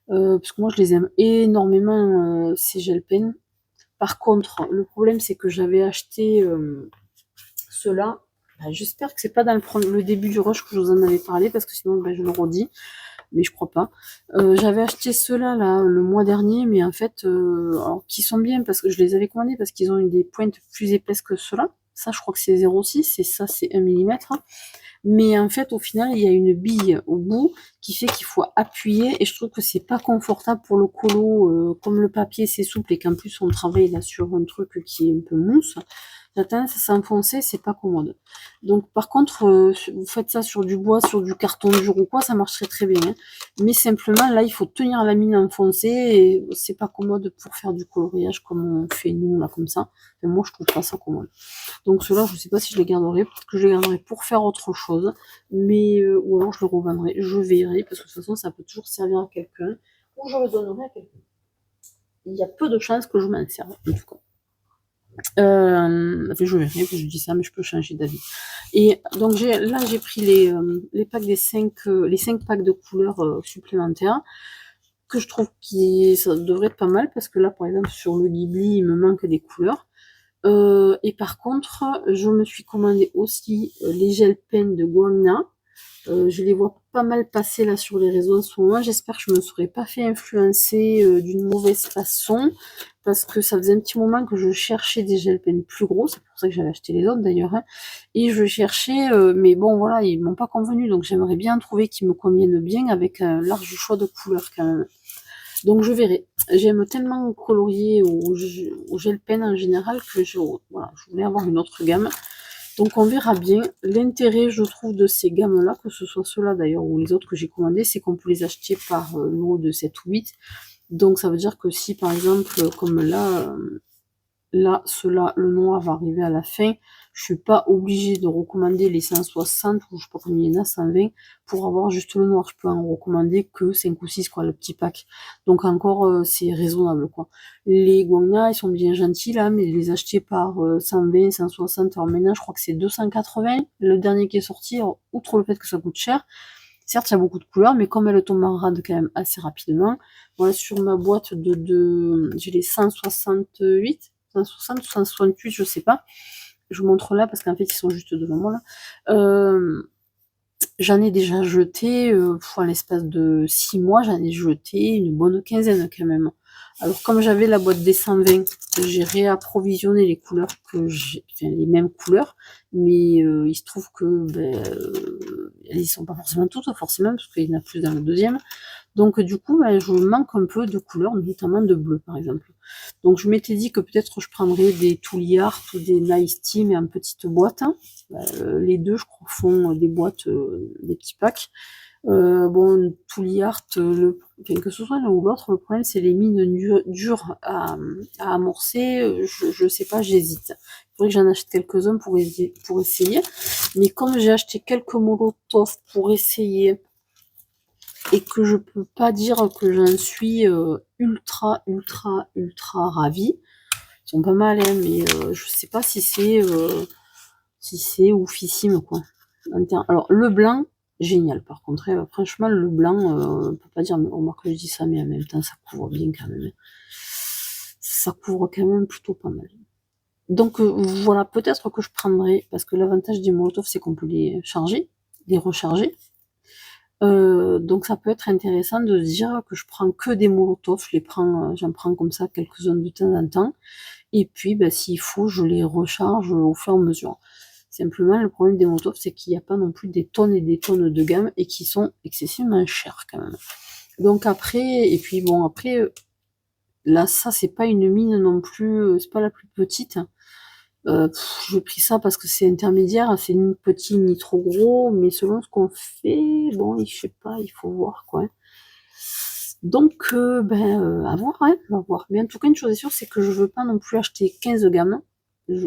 Parce que moi je les aime énormément ces gel pens. Par contre, le problème c'est que j'avais acheté ceux-là. Bah, j'espère que c'est pas dans le début du rush que je vous en avais parlé, parce que sinon bah, je le redis, mais je crois pas. J'avais acheté ceux-là là, le mois dernier, mais en fait, alors, qui sont bien parce que je les avais commandés parce qu'ils ont des pointes plus épaisses que ceux-là. Ça, je crois que c'est 0,6 et ça, c'est 1 mm. Mais en fait, au final, il y a une bille au bout qui fait qu'il faut appuyer et je trouve que c'est pas confortable pour le colo, comme le papier c'est souple et qu'en plus on travaille là sur un truc qui est un peu mousse. La tendance à s'enfoncer, c'est pas commode. Donc par contre, vous faites ça sur du bois, sur du carton dur ou quoi, ça marcherait très bien. Hein. Mais simplement, là, il faut tenir la mine enfoncée et c'est pas commode pour faire du coloriage comme on fait nous, là, comme ça. Enfin, moi, je trouve pas ça commode. Donc ceux-là, je sais pas si je les garderai. Peut-être que je les garderai pour faire autre chose. Mais ou alors je les revendrai. Je verrai, parce que de toute façon, ça peut toujours servir à quelqu'un. ou je le donnerai à quelqu'un. Il y a peu de chances que je m'en serve, en tout cas. Enfin, je verrai, je dis ça, mais je peux changer d'avis. Et donc là, j'ai pris les packs des 5 packs de couleurs supplémentaires, que je trouve que ça devrait être pas mal, parce que là, par exemple, sur le Ghibli, il me manque des couleurs. Et par contre, je me suis commandé aussi les gel pens de Guangna. Je les vois pas mal passer là sur les réseaux en ce moment. J'espère que je me serais pas fait influencer d'une mauvaise façon, parce que ça faisait un petit moment que je cherchais des gel pens plus gros. C'est pour ça que j'avais acheté les autres d'ailleurs. Hein. Et je cherchais, mais bon voilà, ils m'ont pas convenu. Donc j'aimerais bien trouver qui me conviennent bien avec un large choix de couleurs quand même. Donc je verrai. J'aime tellement colorier au gel pen en général que voilà, je voulais avoir une autre gamme. Donc on verra bien. L'intérêt, je trouve, de ces gammes-là, que ce soit ceux-là d'ailleurs ou les autres que j'ai commandés, c'est qu'on peut les acheter par lot de 7 ou 8. Donc ça veut dire que si par exemple, comme là, ceux-là, le noir va arriver à la fin, je suis pas obligée de recommander les 160 ou je sais pas combien il y en a, 120 pour avoir juste le noir. Je peux en recommander que 5 ou 6, quoi, le petit pack. Donc encore, c'est raisonnable, quoi. Les Guangna, ils sont bien gentils là, mais les acheter par 120, 160, alors maintenant je crois que c'est 280, le dernier qui est sorti, alors, outre le fait que ça coûte cher. Certes, il y a beaucoup de couleurs, mais comme elle tombe en rade quand même assez rapidement, voilà, sur ma boîte j'ai les 168, 160 ou 168, je sais pas. Je vous montre là parce qu'en fait, ils sont juste devant moi là. J'en ai déjà jeté, en l'espace de 6 mois, j'en ai jeté une bonne quinzaine quand même. Alors comme j'avais la boîte des 120, j'ai réapprovisionné les couleurs enfin les mêmes couleurs, mais il se trouve que elles y sont pas forcément toutes, forcément, parce qu'il y en a plus dans le deuxième. Donc du coup, je manque un peu de couleurs, notamment de bleu par exemple. Donc je m'étais dit que peut-être je prendrais des Tooly Art ou des Nice Tea, mais en petite boîte. Hein. Les deux, je crois, font des boîtes, des petits packs. Bon, Tooly Art, enfin, que ce soit l'un ou l'autre, le problème c'est les mines dures à amorcer. Je sais pas, j'hésite. Il faudrait que j'en achète quelques-uns pour essayer. Mais comme j'ai acheté quelques Molotov pour essayer, et que je peux pas dire que j'en suis ultra ravie. Ils sont pas mal, hein, mais je sais pas si c'est oufissime, quoi. Alors le blanc, génial. Par contre, franchement, le blanc, on peut pas dire, mais remarque que je dis ça, mais en même temps, ça couvre bien quand même. Ça couvre quand même plutôt pas mal. Donc voilà, peut-être que je prendrai, parce que l'avantage des Molotov, c'est qu'on peut les charger, les recharger. Donc ça peut être intéressant de se dire que je prends que des Molotov, j'en prends comme ça quelques-uns de temps en temps, et puis s'il faut, je les recharge au fur et à mesure. Simplement, le problème des Molotov, c'est qu'il n'y a pas non plus des tonnes et des tonnes de gamme, et qui sont excessivement chers quand même. Donc après, et puis bon, après, là, ça, c'est pas une mine non plus, c'est pas la plus petite. J'ai pris ça parce que c'est intermédiaire, c'est ni petit ni trop gros, mais selon ce qu'on fait, bon, je sais pas, il faut voir quoi. Donc, à voir, hein, à voir. Mais en tout cas, une chose est sûre, c'est que je veux pas non plus acheter 15 gammes.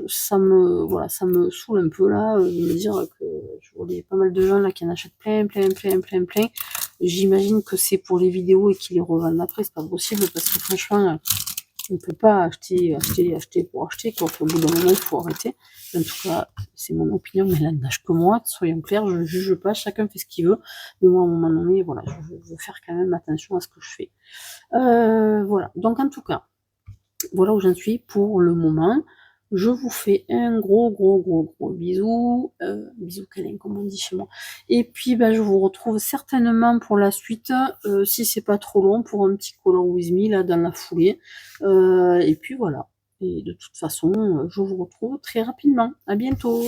Ça me saoule un peu là, de me dire que je vois pas mal de gens là qui en achètent plein. J'imagine que c'est pour les vidéos et qu'ils les revendent après, c'est pas possible parce que franchement, on peut pas acheter pour acheter, quoi. Au bout d'un moment, il faut arrêter. En tout cas, c'est mon opinion, mais elle nage que moi, soyons clairs, je ne juge pas, chacun fait ce qu'il veut. Mais moi, à un moment donné, voilà, je veux faire quand même attention à ce que je fais. Voilà. Donc, en tout cas, voilà où j'en suis pour le moment. Je vous fais un gros bisou. Bisou câlin, comme on dit chez moi. Et puis, je vous retrouve certainement pour la suite, si c'est pas trop long, pour un petit Color With Me, là, dans la foulée. Et puis voilà. Et de toute façon, je vous retrouve très rapidement. À bientôt.